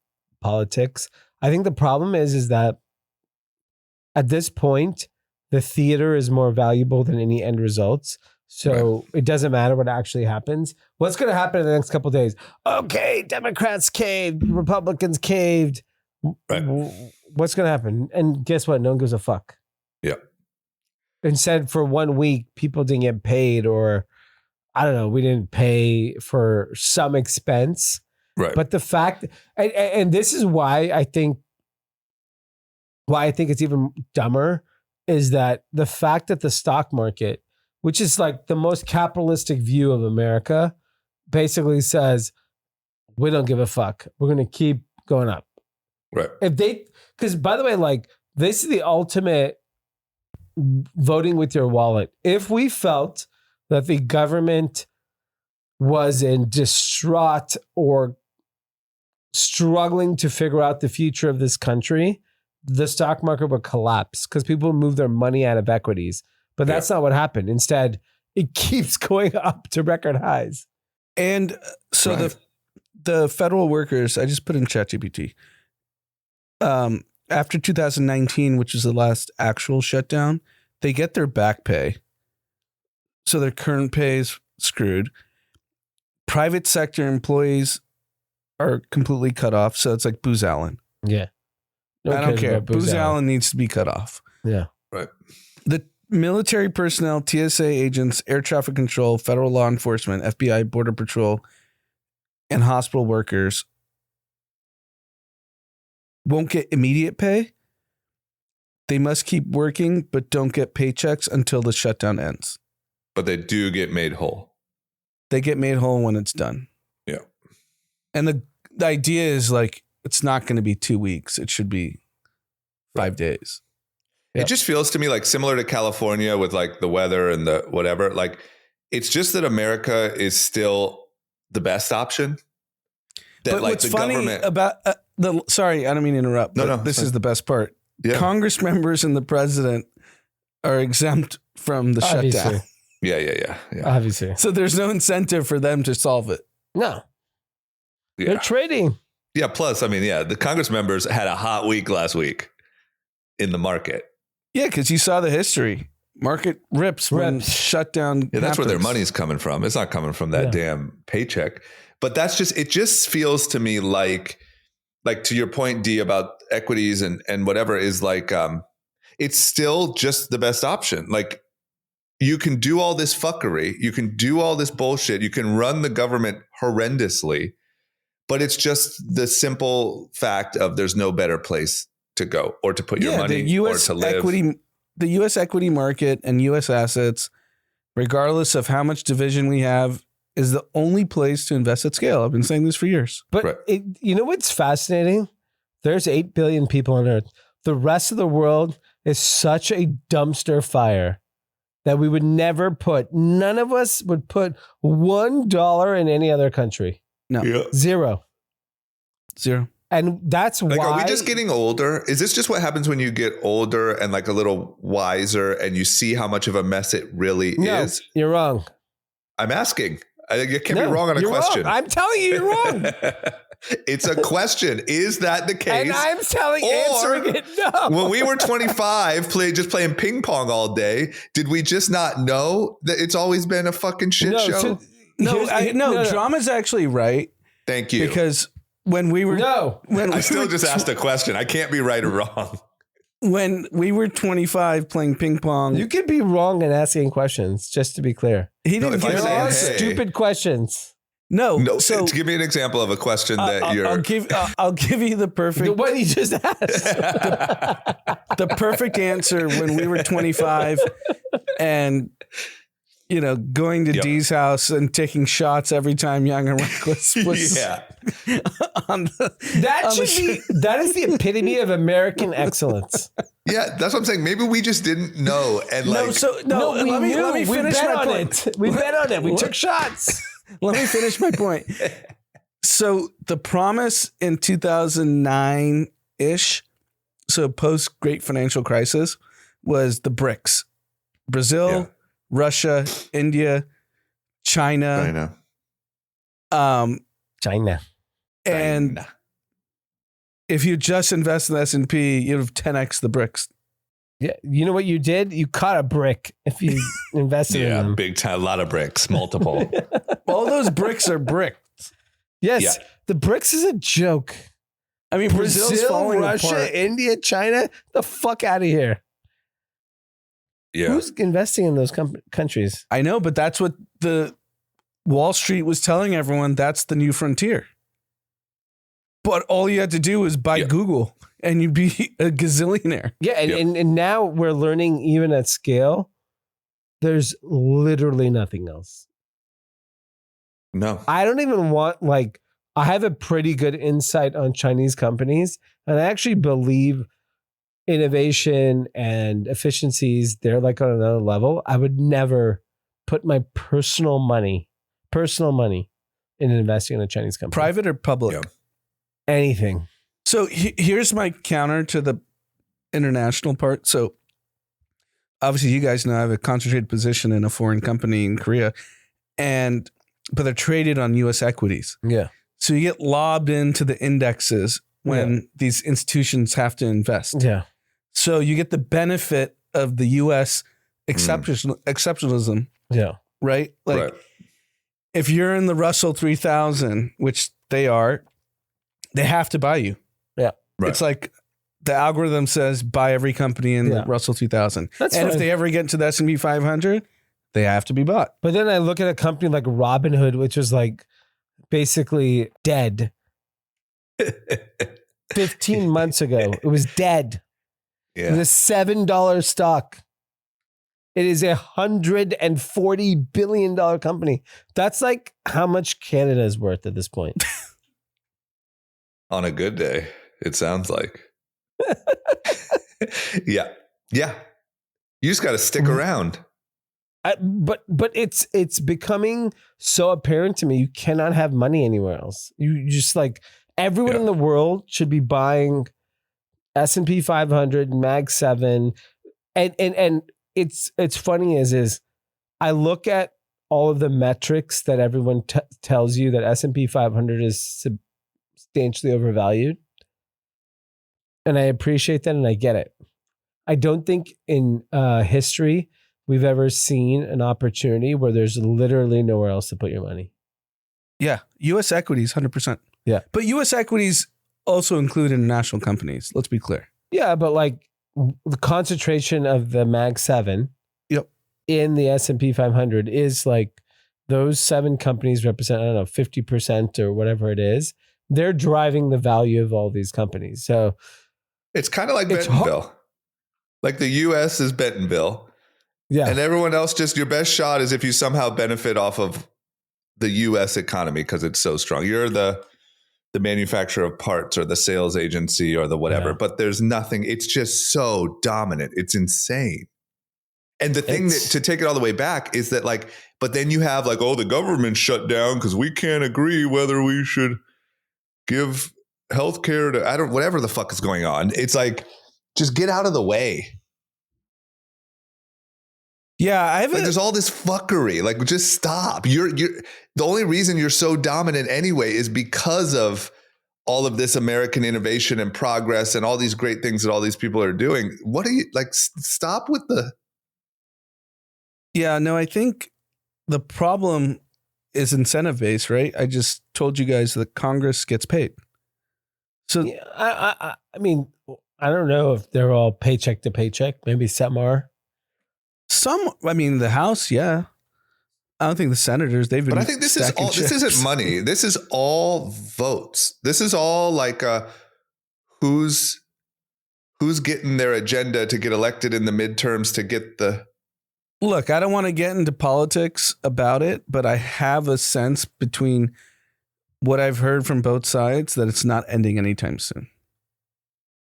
politics. I think the problem is that at this point, the theater is more valuable than any end results. So it doesn't matter what actually happens. What's going to happen in the next couple of days? Okay, Democrats caved, Republicans caved. Right. What's going to happen? And guess what? No one gives a fuck. Yeah. Instead, for 1 week, people didn't get paid, or I don't know, we didn't pay for some expense. Right. But the fact, and this is why I think it's even dumber, is that the fact that the stock market, which is like the most capitalistic view of America, basically says, we don't give a fuck. We're going to keep going up. Right. Because by the way, like, this is the ultimate voting with your wallet. If we felt that the government was in distraught or struggling to figure out the future of this country, the stock market would collapse because people move their money out of equities. But that's not what happened. Instead, it keeps going up to record highs. And so the federal workers, I just put in ChatGPT. After 2019, which is the last actual shutdown, they get their back pay. So their current pay is screwed. Private sector employees are completely cut off. So it's like Booz Allen. Yeah. I don't care. Booz Allen needs to be cut off. Yeah. Right. The military personnel, TSA agents, air traffic control, federal law enforcement, FBI, border patrol, and hospital workers won't get immediate pay. They must keep working, but don't get paychecks until the shutdown ends. But they do get made whole. They get made whole when it's done. Yeah. And the idea is like, it's not going to be 2 weeks. It should be 5 days. It just feels to me like similar to California with like the weather and the whatever. Like, it's just that America is still the best option. That But like what's the funny government about sorry, I don't mean to interrupt. No, but this is the best part. Yeah. Congress members and the president are exempt from the shutdown. Yeah. Obviously. So there's no incentive for them to solve it. No. Yeah. They're trading. Yeah. Plus, I mean, the Congress members had a hot week last week in the market. Yeah, because you saw the history. Market rips when shutdown. Yeah, that's where their happens. money's coming from. It's not coming from that damn paycheck. But it just feels to me like to your point, D, about equities and whatever, is like, it's still just the best option. Like, you can do all this fuckery. You can do all this bullshit. You can run the government horrendously, but it's just the simple fact of there's no better place to go or to put your money or to live. The U.S. equity market and U.S. assets, regardless of how much division we have, is the only place to invest at scale. I've been saying this for years. But you know what's fascinating? There's 8 billion people on Earth. The rest of the world is such a dumpster fire that we would never put. None of us would put $1 in any other country. No. Yeah. Zero. And that's like, why. are we just getting older? Is this just what happens when you get older and like a little wiser and you see how much of a mess it really is? You're wrong. I'm asking. You can't be wrong on a question. Wrong. I'm telling you, you're wrong. It's a question. Is that the case? And I'm answering it no. When we were 25, just playing ping pong all day, did we just not know that it's always been a fucking shit show? No, Drama's actually right. Thank you. Because when we were I still just asked a question. I can't be right or wrong. When we were 25 playing ping pong, you could be wrong in asking questions. Just to be clear, he didn't give all stupid questions. No. So give me an example of a question that I'll give you the perfect. What you just asked. the perfect answer when we were 25 and, going to Dee's house and taking shots every time Young and Reckless was. Yeah. That is the epitome of American excellence. Yeah, that's what I'm saying. Maybe we just didn't know. And let me finish my point. We bet on it. We took shots. Let me finish my point. So the promise in 2009-ish, so post Great Financial Crisis, was the BRICS: Brazil, Russia, India, China. China. And if you just invest in the S&P, you'd have 10x the bricks. Yeah, you know what you did? You caught a brick if you invested in them. Big time, a lot of bricks, multiple. All those bricks are bricks. Yes, Yeah. the bricks is a joke. I mean, Brazil's Brazil, falling Russia, apart. India, China, the fuck out of here. Yeah. Who's investing in those countries? I know, but that's what the Wall Street was telling everyone. That's the new frontier. But all you had to do was buy Google and you'd be a gazillionaire. Yeah, and now we're learning even at scale, there's literally nothing else. No. I don't even want, like, I have a pretty good insight on Chinese companies, and I actually believe innovation and efficiencies, they're like on another level. I would never put my personal money in investing in a Chinese company. Private or public? Yeah. Anything. So here's my counter to the international part. So obviously you guys know I have a concentrated position in a foreign company in Korea, but they're traded on US equities. Yeah. So you get lobbed into the indexes when these institutions have to invest. Yeah. So you get the benefit of the US exceptionalism. Yeah. Right? Like if you're in the Russell 3000, which they are, they have to buy you. Yeah. Right. It's like the algorithm says buy every company in the Russell 2000. That's and fine. if they ever get into the S&P 500, they have to be bought. But then I look at a company like Robinhood, which was like basically dead 15 months ago. It was dead. It was a $7 stock. It is $140 billion company. That's like how much Canada is worth at this point. On a good day, it sounds like. Yeah. You just got to stick around. But it's becoming so apparent to me. You cannot have money anywhere else. You just like everyone in the world should be buying S&P 500, Mag 7, and it's funny is I look at all of the metrics that everyone tells you that S&P 500 is substantially overvalued, and I appreciate that and I get it. I don't think in history we've ever seen an opportunity where there's literally nowhere else to put your money. Yeah. U.S. equities, 100%. Yeah. But U.S. equities also include international companies. Let's be clear. Yeah, but like the concentration of the Mag 7 in the S&P 500 is like those 7 companies represent, I don't know, 50% or whatever it is. They're driving the value of all these companies. So it's kind of like Bentonville. Like the U.S. is Bentonville. Yeah. And everyone else, just your best shot is if you somehow benefit off of the U.S. economy because it's so strong. You're the manufacturer of parts or the sales agency or the whatever, but there's nothing. It's just so dominant. It's insane. And the thing that to take it all the way back is that like, but then you have like, oh, the government shut down because we can't agree whether we should give healthcare to, whatever the fuck is going on. It's like, just get out of the way. Yeah, there's all this fuckery. Like, just stop. You're the only reason you're so dominant anyway is because of all of this American innovation and progress and all these great things that all these people are doing. What are you like? Stop with the. Yeah, no, I think the problem is incentive based, right? I just told you guys that Congress gets paid. So yeah, I mean, I don't know if they're all paycheck to paycheck. Maybe some are. I mean, the House, yeah. I don't think the senators, they've been. But I think this is all. This isn't money. This is all votes. This is all like who's getting their agenda to get elected in the midterms to get the. Look, I don't want to get into politics about it, but I have a sense between what I've heard from both sides that it's not ending anytime soon.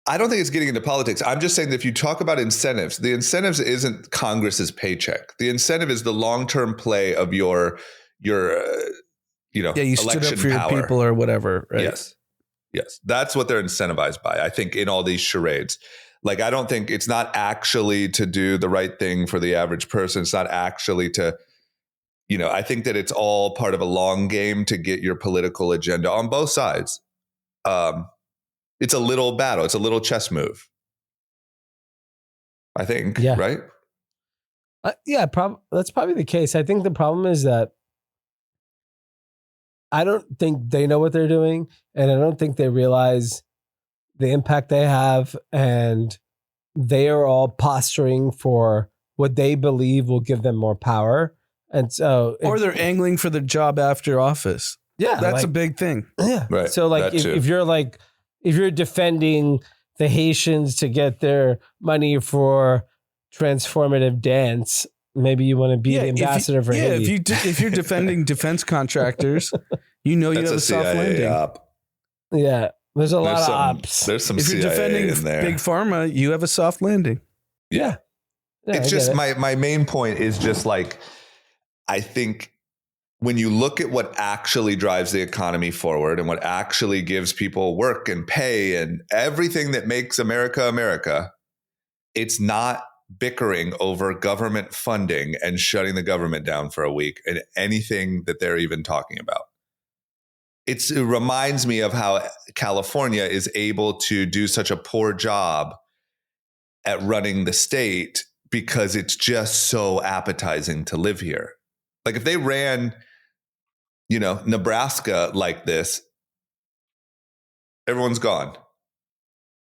I don't think it's getting into politics. I'm just saying that if you talk about incentives, the incentives isn't Congress's paycheck. The incentive is the long-term play of your you stood up for power. your people or whatever, right? Yes. That's what they're incentivized by. I think in all these charades. Like, I don't think it's not actually to do the right thing for the average person. It's not actually to, I think that it's all part of a long game to get your political agenda on both sides. It's a little battle. It's a little chess move. I think, Yeah. right? That's probably the case. I think the problem is that I don't think they know what they're doing, and I don't think they realize the impact they have, and they are all posturing for what they believe will give them more power. And so, Or they're angling for the job after office. yeah, That's a big thing. yeah. Right. So like if you're defending the Haitians to get their money for transformative dance, maybe you want to be the ambassador for Haiti. If you're defending defense contractors, you know you have a soft landing. Yeah, there's a lot of ops. There's some If you're CIA defending in there. big pharma, you have a soft landing. Yeah. It's just my main point is just like, I think when you look at what actually drives the economy forward and what actually gives people work and pay and everything that makes America America, it's not bickering over government funding and shutting the government down for a week and anything that they're even talking about. It reminds me of how California is able to do such a poor job at running the state because it's just so appetizing to live here. Like if they ran, Nebraska like this, everyone's gone.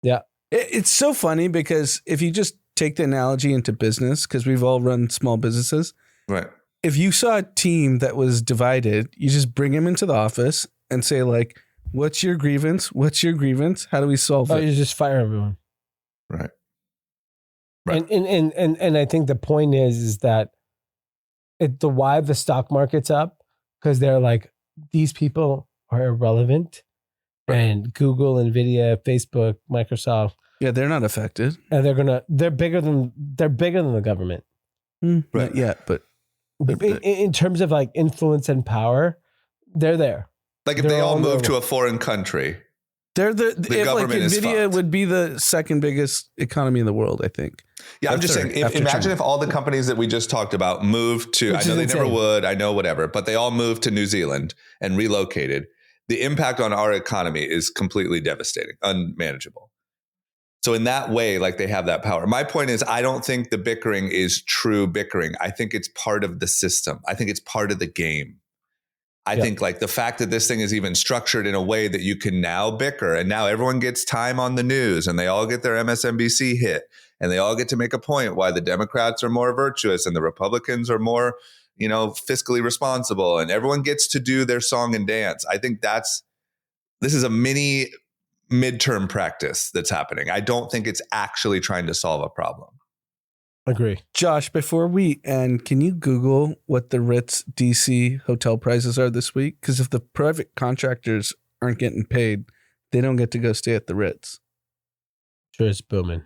Yeah. It's so funny because if you just take the analogy into business, because we've all run small businesses. Right. If you saw a team that was divided, you just bring them into the office and say like, what's your grievance? What's your grievance? How do we solve it? You just fire everyone. Right. And I think the point is that the why the stock market's up, because they're like, these people are irrelevant. Right. And Google, Nvidia, Facebook, Microsoft. Yeah, they're not affected. And they're bigger than the government. Right. Not yet, but in terms of like influence and power, they're there. Like if they all move to a foreign country, the government is Nvidia fucked. would be the second biggest economy in the world, I think. Yeah, I'm just saying, imagine if all the companies that we just talked about moved to, I know they never would, I know whatever, but they all moved to New Zealand and relocated. The impact on our economy is completely devastating, unmanageable. So in that way, like they have that power. My point is, I don't think the bickering is true bickering. I think it's part of the system. I think it's part of the game. I think like the fact that this thing is even structured in a way that you can now bicker and now everyone gets time on the news and they all get their MSNBC hit and they all get to make a point why the Democrats are more virtuous and the Republicans are more, fiscally responsible and everyone gets to do their song and dance. I think this is a mini midterm practice that's happening. I don't think it's actually trying to solve a problem. Agree. Josh, before we end, can you Google what the Ritz DC hotel prices are this week? Because if the private contractors aren't getting paid, they don't get to go stay at the Ritz. Sure, it's booming.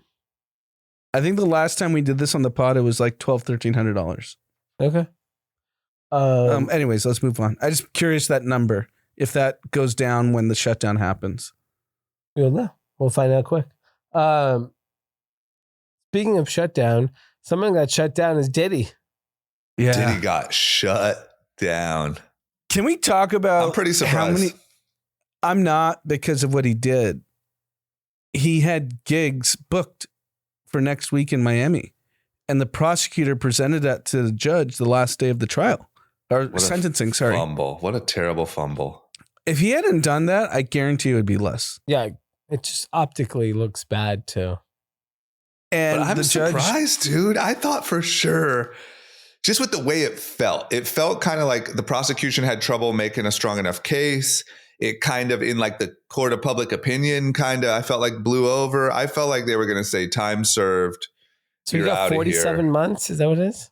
I think the last time we did this on the pod, it was like $1,200-$1,300. Okay. Anyways, let's move on. I'm just curious that number, if that goes down when the shutdown happens. You'll know. We'll find out quick. Speaking of shutdown, something that shut down is Diddy. Yeah. Diddy got shut down. Can we talk about I'm pretty surprised. I'm not, because of what he did. He had gigs booked for next week in Miami. And the prosecutor presented that to the judge the last day of the trial. Or sentencing, sorry. Fumble. What a terrible fumble. If he hadn't done that, I guarantee it would be less. Yeah, it just optically looks bad too. And but I'm surprised, dude. I thought for sure, just with the way it felt kind of like the prosecution had trouble making a strong enough case. It kind of, in like the court of public opinion, I felt like blew over. I felt like they were going to say time served. So you got 47 months? Is that what it is?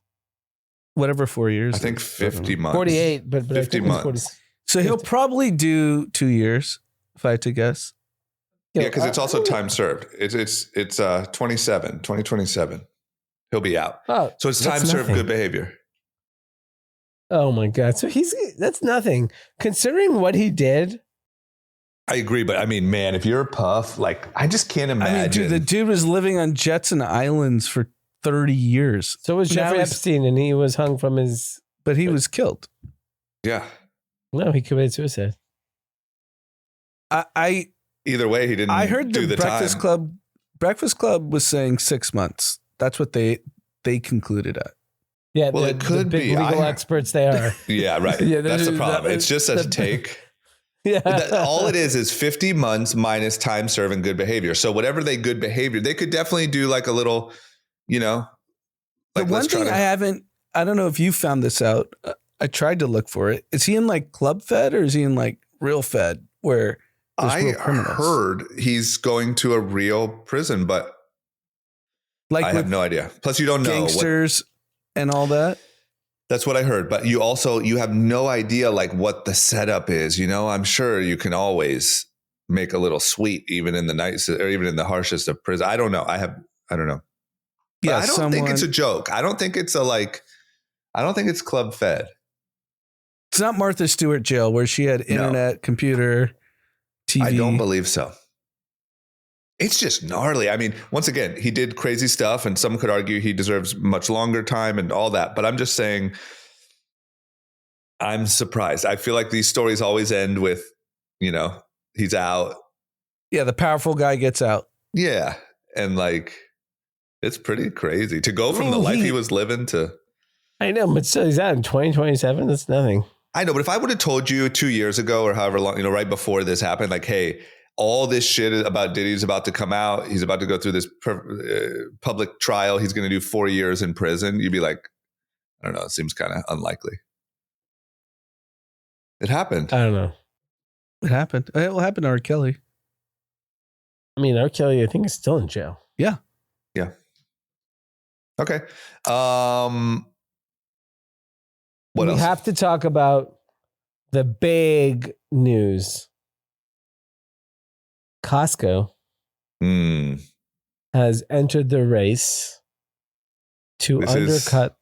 Whatever, 4 years. I think 50 months. 48, but 50 months. So he'll probably do 2 years, if I had to guess. Yeah, because it's also time served. It's 2027. He'll be out. Oh, so it's time served good behavior. Oh my God. So that's nothing. Considering what he did. I agree, but I mean, man, if you're Puff, like, I just can't imagine. I mean, dude, the dude was living on jets and islands for 30 years. So was Jeffrey Epstein, and he was hung from his... But he was killed. Yeah. No, he committed suicide. Either way, he didn't. I heard do the Breakfast time. Club. Breakfast Club was saying 6 months. That's what they concluded at. Yeah, Well, it could the big be. legal experts they are. Yeah, right. Yeah, That's the problem. It's just a the- take. Yeah. All it is 50 months minus time served and good behavior. So whatever they good behavior, they could definitely do like a little, like The one thing I don't know if you found this out. I tried to look for it. Is he in like Club Fed or is he in like Real Fed where there's real criminals? heard he's going to a real prison, but Like I have no idea. Plus, you don't know gangsters and all that. That's what I heard. But you have no idea like what the setup is. I'm sure you can always make a little sweet even in the nicest or even in the harshest of prison. I don't know. I don't know. But Yeah, I don't think it's a joke. I don't think it's Club Fed. It's not Martha Stewart jail where she had internet, computer, TV. I don't believe so. It's just gnarly. I mean, once again, he did crazy stuff and some could argue he deserves much longer time and all that. But I'm just saying, I'm surprised. I feel like these stories always end with, he's out. Yeah, the powerful guy gets out. Yeah. And like, it's pretty crazy to go from the life he was living to. I know, but still, he's out in 2027. That's nothing. I know, but if I would have told you 2 years ago or however long, right before this happened, like, hey, all this shit about Diddy's about to come out. He's about to go through this public trial. He's going to do 4 years in prison. You'd be like, I don't know. It seems kind of unlikely. It happened. I don't know. It happened. It will happen to R. Kelly. I mean, R. Kelly, I think, is still in jail. Yeah. Yeah. Okay. What else? We have to talk about the big news. Costco has entered the race to undercut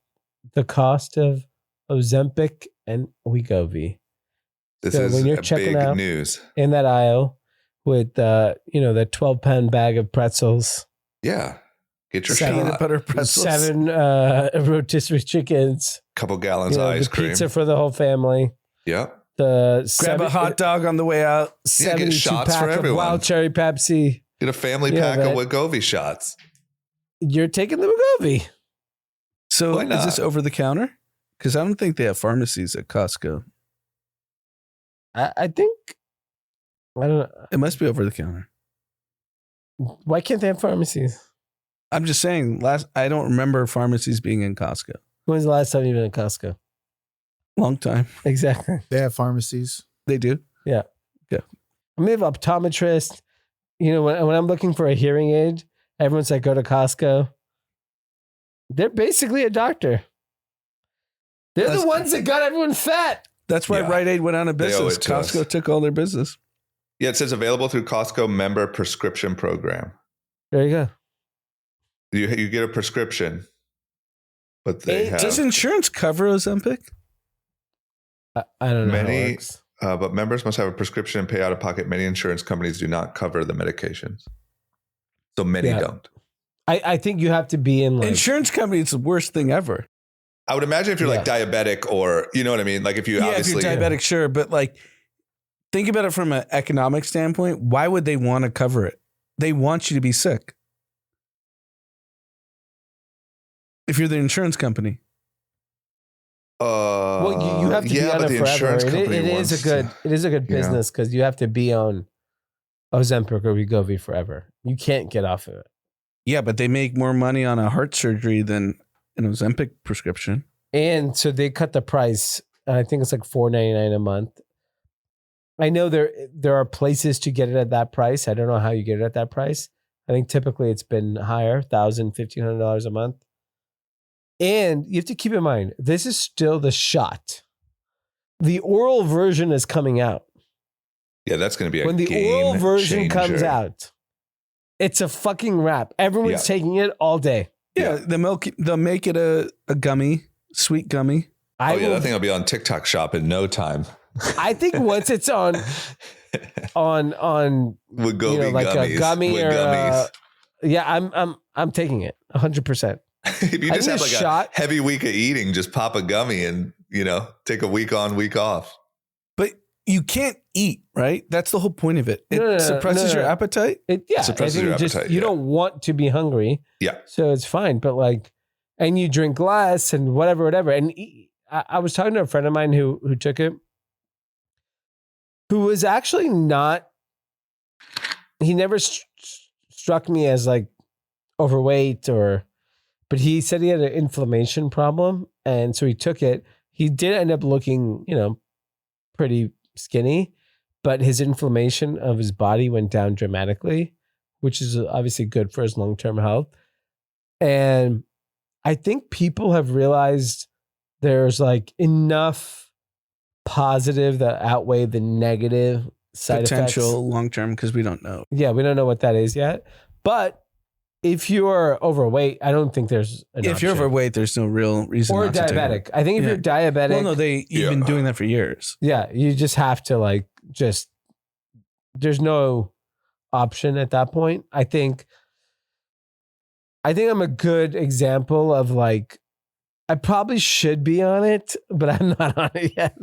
the cost of Ozempic and Wegovy. This So is when you're a checking big out news. in that aisle with the 12-pound bag of pretzels, Yeah. Get your Peanut shot. butter pretzels. 7 rotisserie chickens, Couple gallons of ice the cream. pizza for the whole family. Yep. Grab a hot dog on the way out. Yeah, get 72 shots pack for of everyone. Wild Cherry Pepsi. Get a family Yeah, pack of man. Wegovy shots. You're taking the Wegovy. So Why is not? this over the counter? Because I don't think they have pharmacies at Costco. I think, I don't know. It must be over the counter. Why can't they have pharmacies? I'm just saying, I don't remember pharmacies being in Costco. When's the last time you've been at Costco? Long time. Exactly. They have pharmacies. They do. I have optometrist. When I'm looking for a hearing aid, everyone's like, go to Costco. They're basically a doctor. They're the ones that got everyone fat. That's why Yeah. Rite Aid went out of They owe business. it to Costco us. took all their business. Yeah, it says available through Costco member prescription program. There you go. You get a prescription, but they have Does insurance cover Ozempic? I don't know how it Many- works. but members must have a prescription and pay out of pocket. Many insurance companies do not cover the medications, so many Yeah. don't. I think you have to be in like Insurance company is the worst thing ever. I would imagine if you're like diabetic or you know what I mean, like if you Yeah, if obviously you're diabetic, sure. But like, think about it from an economic standpoint. Why would they want to cover it? They want you to be sick. If you're the insurance company. well, you have to be on but it the forever. insurance It company is wants a good to- it is a good you know. business because you have to be on Ozempic or Wegovy forever. You can't get off of it. Yeah, but they make more money on a heart surgery than an Ozempic prescription. And so they cut the price. I think it's like $4.99 a month. I know there are places to get it at that price. I don't know how you get it at that price. I think typically it's been higher, $1,000, $1,500 a month. And you have to keep in mind, this is still the shot. The oral version is coming out. Yeah, that's going to be a When the game oral version comes changer. out, it's a fucking wrap. Everyone's taking it all day. Yeah, they'll make it a gummy, sweet gummy. Oh yeah, that thing will be on TikTok Shop in no time. I think once it's on Wegovy like gummies, a gummy with or gummies. I'm taking it 100%. If you I just need have a like shot. a heavy week of eating, just pop a gummy and take a week on, week off. But you can't eat, right? That's the whole point of it. It No. suppresses your appetite. Suppresses I think your just appetite, you yeah. don't want to be hungry. Yeah. So it's fine. But like, and you drink less and whatever. And I was talking to a friend of mine who took it, who was actually not, he never struck me as like overweight but he said he had an inflammation problem. And so he took it. He did end up looking, pretty skinny, but his inflammation of his body went down dramatically, which is obviously good for his long-term health. And I think people have realized there's like enough positive that outweigh the negative side Potential effects. long-term, because we don't know. Yeah, we don't know what that is yet. But if you're overweight, I don't think there's an If you're option. overweight, there's no real reason. Or not to take diabetic. it. I think if Yeah. you're diabetic, Well, no, you've been doing that for years. yeah, you just have to like there's no option at that point. I think I'm a good example of like, I probably should be on it, but I'm not on it yet.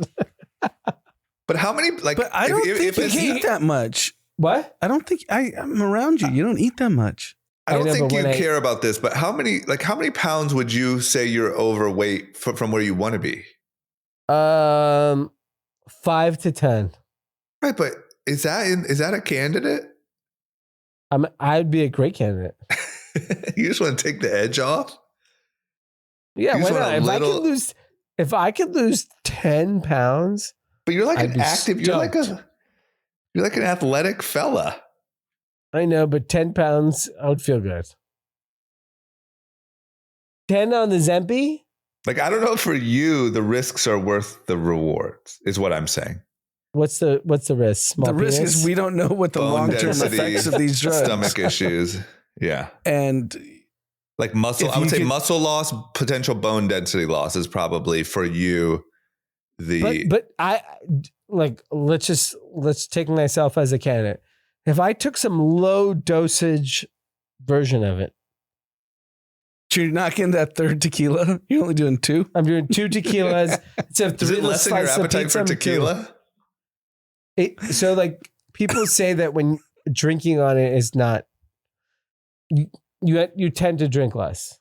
But how many, like, But I don't think you eat that much. What? I don't think I'm around you. You don't eat that much. I don't know, think but you when care about this, but how many pounds would you say you're overweight from where you want to be? 5 to 10. Right, but is that a candidate? I'd be a great candidate. You just want to take the edge off? Yeah, You why just not? want If I could lose 10 pounds, But you're like I'd an be active, you're like an athletic fella. I know, but 10 pounds, I would feel good. 10 on the Zempi? Like, I don't know if for you, the risks are worth the rewards, is what I'm saying. What's the risk? Small The risk penis? is we don't know what the Bone long-term density, effects of these drugs. Stomach issues. Yeah. And Like muscle, If I would you say could- muscle loss, potential bone density loss is probably for you But I like let's take myself as a candidate. If I took some low dosage version of it, you're not getting that third tequila. You're only doing 2. I'm doing 2 tequilas. Instead of Is 3 it lessen your slices of appetite pizza, for I'm 2. tequila? So like people say that when drinking on it is not, you tend to drink less.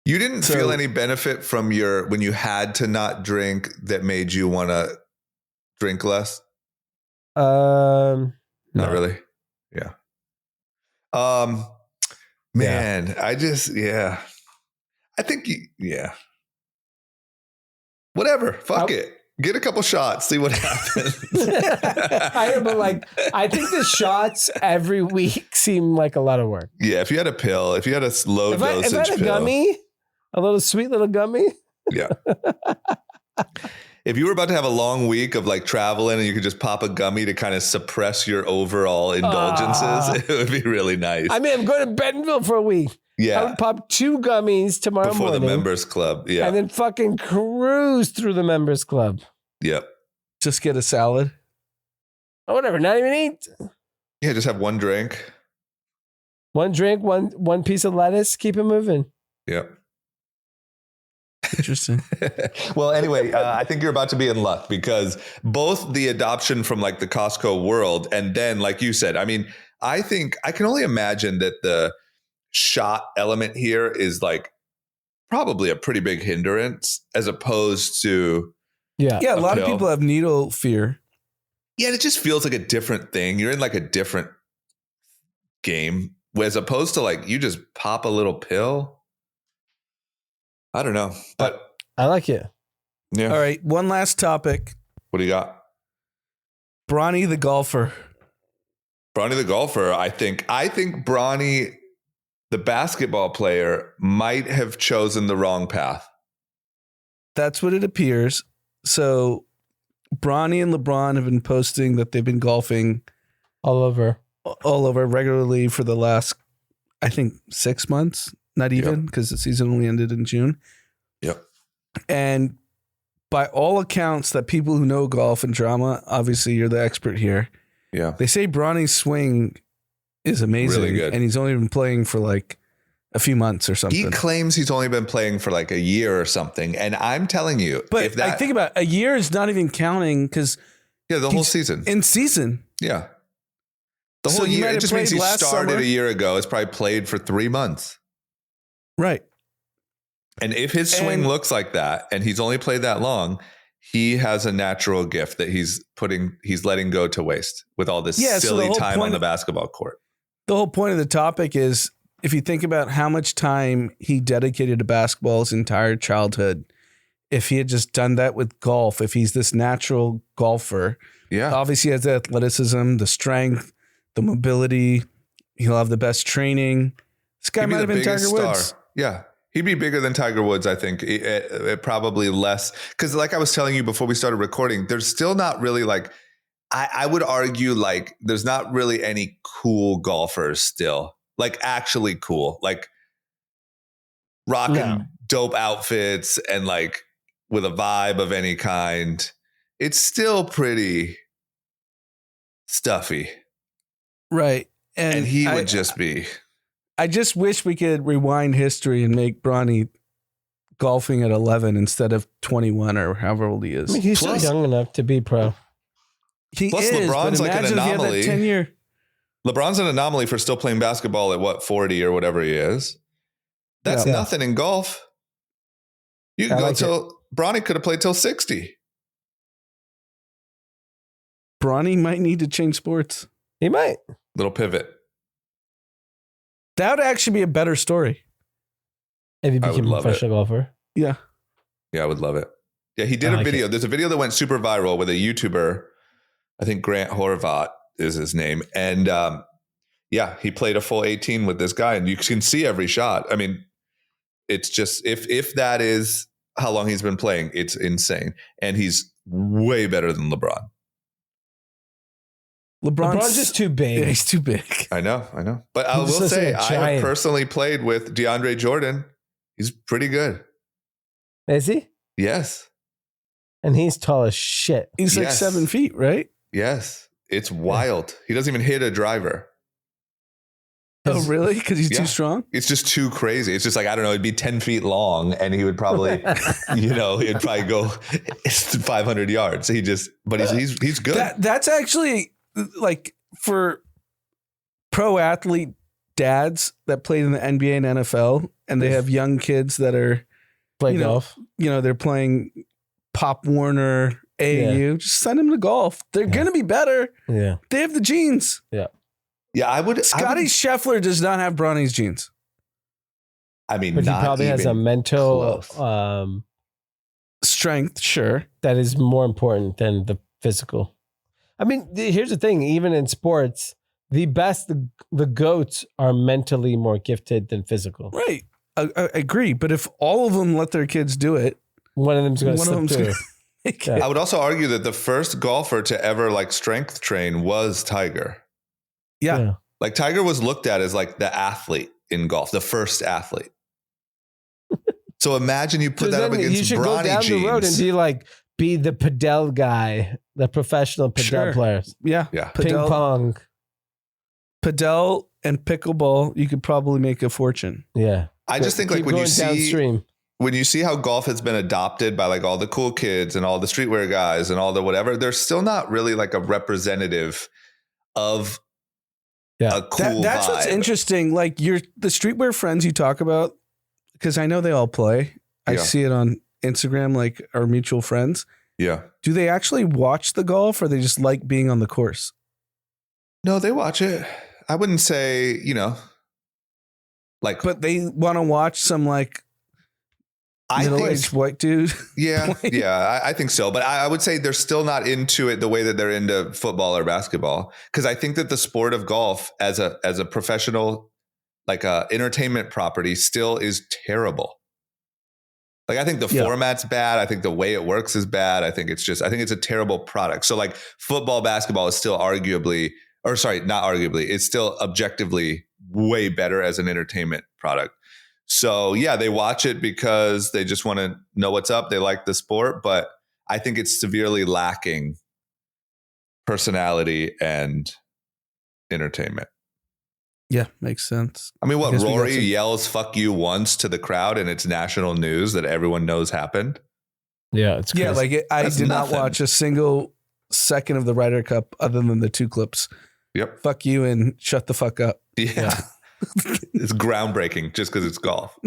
You didn't So- feel any benefit from when you had to not drink that made you want to drink less? No. Not really. Yeah. Man, I think whatever. Fuck it. Get a couple shots. See what happens. I know, but like, I think the shots every week seem like a lot of work. Yeah. If you had a pill, if you had a low If I dosage had a pill, gummy, a little sweet little gummy. yeah. If you were about to have a long week of like traveling and you could just pop a gummy to kind of suppress your overall indulgences, it would be really nice. I mean, I'm going to Bentonville for a week. I Yeah. would pop 2 gummies tomorrow Before morning. the members club. Yeah. And then fucking cruise through the members club. Yep. Just get a salad. Or whatever, not even eat. Yeah. Just have one drink. One drink, one piece of lettuce, keep it moving. Yep. Interesting. Well, anyway, I think you're about to be in luck because both the adoption from like the Costco world and then, like you said, I mean, I think I can only imagine that the shot element here is like probably a pretty big hindrance as opposed to, Yeah. Yeah, a lot of pill. people have needle fear. yeah, it just feels like a different thing. You're in like a different game as opposed to like you just pop a little pill. I don't know, but I like it. yeah. All right, one last topic. What do you got? Bronny the golfer. Bronny the golfer, I think Bronny, the basketball player, might have chosen the wrong path. That's what it appears. So Bronny and LeBron have been posting that they've been golfing All over. all over regularly for the last, I think, 6 months. Not even, because the season only ended in June. Yep. And by all accounts that people who know golf and drama, obviously you're the expert here, Yeah. they say Bronny's swing is amazing. Really good. And he's only been playing for like a few months or something. He claims he's only been playing for like a year or something. And I'm telling you, but if that, I think about a year is not even counting because the whole season. In season. Yeah. The So whole you year. might It have just means he played last started summer. a year ago. It's probably played for 3 months. Right. And if his swing looks like that and he's only played that long, he has a natural gift that he's letting go to waste with all this silly time on the basketball court. The whole point of the topic is if you think about how much time he dedicated to basketball his entire childhood, if he had just done that with golf, if he's this natural golfer, obviously he has the athleticism, the strength, the mobility, he'll have the best training. This guy might have been Tiger Woods. Yeah. He'd be bigger than Tiger Woods, I think. It probably less. Because like I was telling you before we started recording, there's still not really like, I would argue like there's not really any cool golfers still. Like actually cool. Like rocking dope outfits and like with a vibe of any kind. It's still pretty stuffy. Right. And he would just be. I just wish we could rewind history and make Bronny golfing at 11 instead of 21 or however old he is. I mean, he's still young enough to be pro. Plus, LeBron's like an anomaly. 10-year. LeBron's an anomaly for still playing basketball at what, 40 or whatever he is. That's nothing in golf. You can go till Bronny could have played till 60. Bronny might need to change sports. He might. Little pivot. That would actually be a better story. If he became a professional golfer. Yeah. Yeah, I would love it. Yeah, he did a video. There's a video that went super viral with a YouTuber. I think Grant Horvat is his name. And he played a full 18 with this guy. And you can see every shot. I mean, it's just, if that is how long he's been playing, it's insane. And he's way better than LeBron. LeBron's just too big. Yeah, he's too big. I know. But I will say, I have personally played with DeAndre Jordan. He's pretty good. Is he? Yes. And he's tall as shit. He's like 7 feet, right? Yes. It's wild. He doesn't even hit a driver. Oh, really? Because he's too strong? It's just too crazy. It's just like, I don't know, it'd be 10 feet long and he would probably, he'd probably go 500 yards. But he's good. That's actually like for pro athlete dads that played in the NBA and NFL and they have young kids that are play golf. They're playing Pop Warner, AAU. Just send them to golf. They're going to be better. Yeah. They have the genes. Yeah. Yeah, I would. Scotty Scheffler does not have Bronny's genes. I mean, but he probably has a mental strength, sure, that is more important than the physical. I mean, here's the thing: even in sports, the GOATs are mentally more gifted than physical. Right, I agree. But if all of them let their kids do it, one of them's going to slip through. I would also argue that the first golfer to ever like strength train was Tiger. Yeah. Like Tiger was looked at as like the athlete in golf, the first athlete. So imagine you put that up against Bronny You should go down the road and be the padel guy, the professional padel players. Yeah. Ping pong. Padel and pickleball, you could probably make a fortune. Yeah. I just think like when you see downstream. When you see how golf has been adopted by like all the cool kids and all the streetwear guys and all the whatever, they're still not really like a representative of a cool that's vibe. What's interesting. Like the streetwear friends you talk about, because I know they all play. I see it on Instagram, like our mutual friends. Yeah. Do they actually watch the golf or they just like being on the course? No, they watch it. I wouldn't say, like, but they want to watch some like middle-aged white dude. Yeah. Yeah, I think so. But I would say they're still not into it the way that they're into football or basketball. Because I think that the sport of golf as a professional, like a entertainment property still is terrible. Like, I think the format's bad. I think the way it works is bad. I think it's a terrible product. So like football, basketball is still not arguably, it's still objectively way better as an entertainment product. So yeah, they watch it because they just want to know what's up. They like the sport, but I think it's severely lacking personality and entertainment. Yeah, makes sense. I mean, what, I guess we got Rory some- yells "fuck you" once to the crowd, and it's national news that everyone knows happened. Yeah, it's crazy. Yeah, like I That's did nothing. not watch a single second of the Ryder Cup other than the 2 clips. Yep. Fuck you and shut the fuck up. Yeah. It's groundbreaking just because it's golf.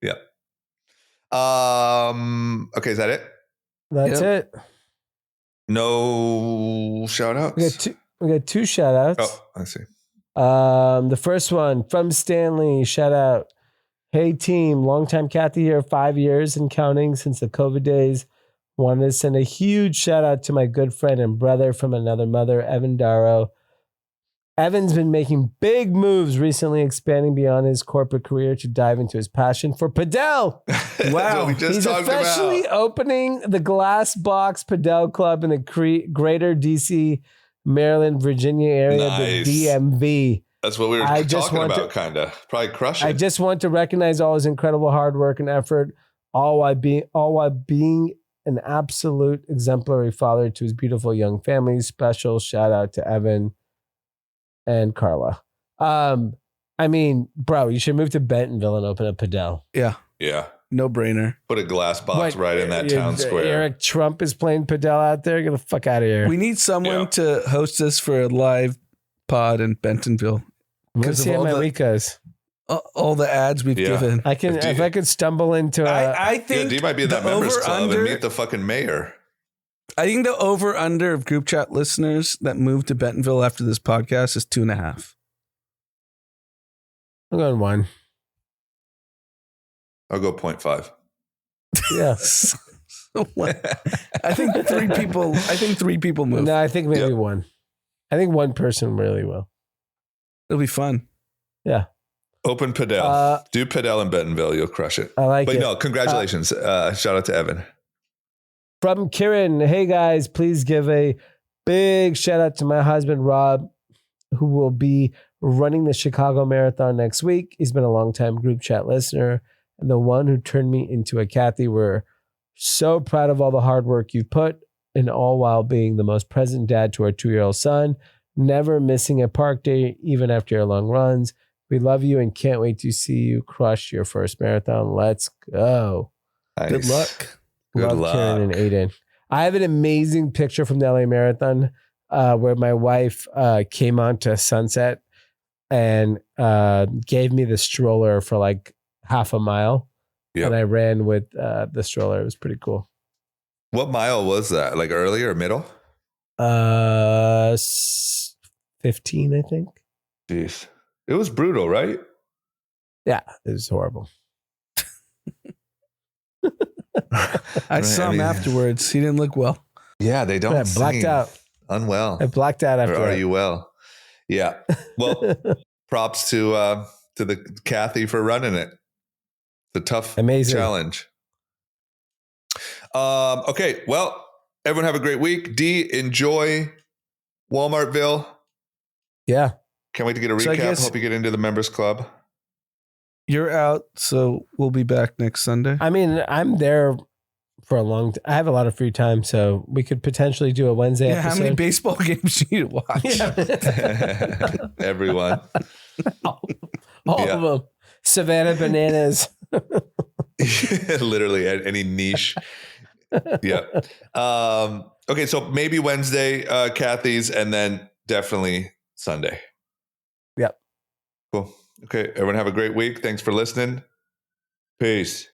Yeah. Okay, is that it? That's it. No shout outs? We got 2 shout outs. Oh, I see. The first one from Stanley, shout out. Hey team, longtime Kathy here, 5 years and counting since the COVID days. Wanted to send a huge shout out to my good friend and brother from another mother, Evan Darrow. Evan's been making big moves recently, expanding beyond his corporate career to dive into his passion for padel. That's what we just He's talked officially about. opening the Glass Box Padel Club in the greater DC, Maryland, Virginia area, Nice. the DMV. That's what we were I just talking want about, to- kind of. Probably crush it. I just want to recognize all his incredible hard work and effort, all while being an absolute exemplary father to his beautiful young family. Special shout out to Evan and Carla. I mean, bro, you should move to Bentonville and open a Padel. Yeah, Yeah. no brainer. Put a glass box right in that town square. Eric Trump is playing Padel out there. Get the fuck out of here. We need someone Yeah. to host us for a live pod in Bentonville. Let's 'cause see of how all my the- week goes. All the ads we've Yeah. given. I can if I could stumble into a. I Yeah, think D might be in that the members club over-under- and meet the fucking mayor. I think the over under of group chat listeners that moved to Bentonville after this podcast is 2.5. I'm going 1. I'll go 0.5. Yeah. So what? I think 3 people. I think 3 people moved. No, I think maybe Yep. 1. I think 1 person really will. It'll be fun. Yeah. Open Padel. Do Padel in Bentonville. You'll crush it. I like But it. no, congratulations. Shout out to Evan. From Kieran, hey guys, please give a big shout out to my husband, Rob, who will be running the Chicago Marathon next week. He's been a longtime group chat listener and the one who turned me into a Kathy. We're so proud of all the hard work you put in, all while being the most present dad to our 2-year-old son, never missing a park day, even after your long runs. We love you and can't wait to see you crush your first marathon. Let's go. Nice. Good luck. Good Love luck. Karen and Aiden. I have an amazing picture from the LA Marathon where my wife came onto Sunset and gave me the stroller for like half a mile. Yep. And I ran with the stroller. It was pretty cool. What mile was that? Like early or middle? 15, I think. Jeez. It was brutal, right? Yeah, it was horrible. I saw him afterwards. He didn't look well. Yeah, they don't I blacked seem out. unwell. I blacked out Or after are that. you well? Yeah. Well, props to the Kathy for running it. It's a tough Amazing. challenge. Okay, well, everyone have a great week. D, enjoy Walmartville. Yeah. Can't wait to get a So I recap. guess- Hope you get into the members club. You're out, so we'll be back next Sunday. I mean, I'm there for a long time. I have a lot of free time, so we could potentially do a Wednesday Yeah, how many episode. baseball games do you need to watch? Everyone. All Yeah. of them. Savannah Bananas. Literally any niche. Yeah. Okay, so maybe Wednesday, Kathy's, and then definitely Sunday. Yep. Cool. Okay, everyone have a great week. Thanks for listening. Peace.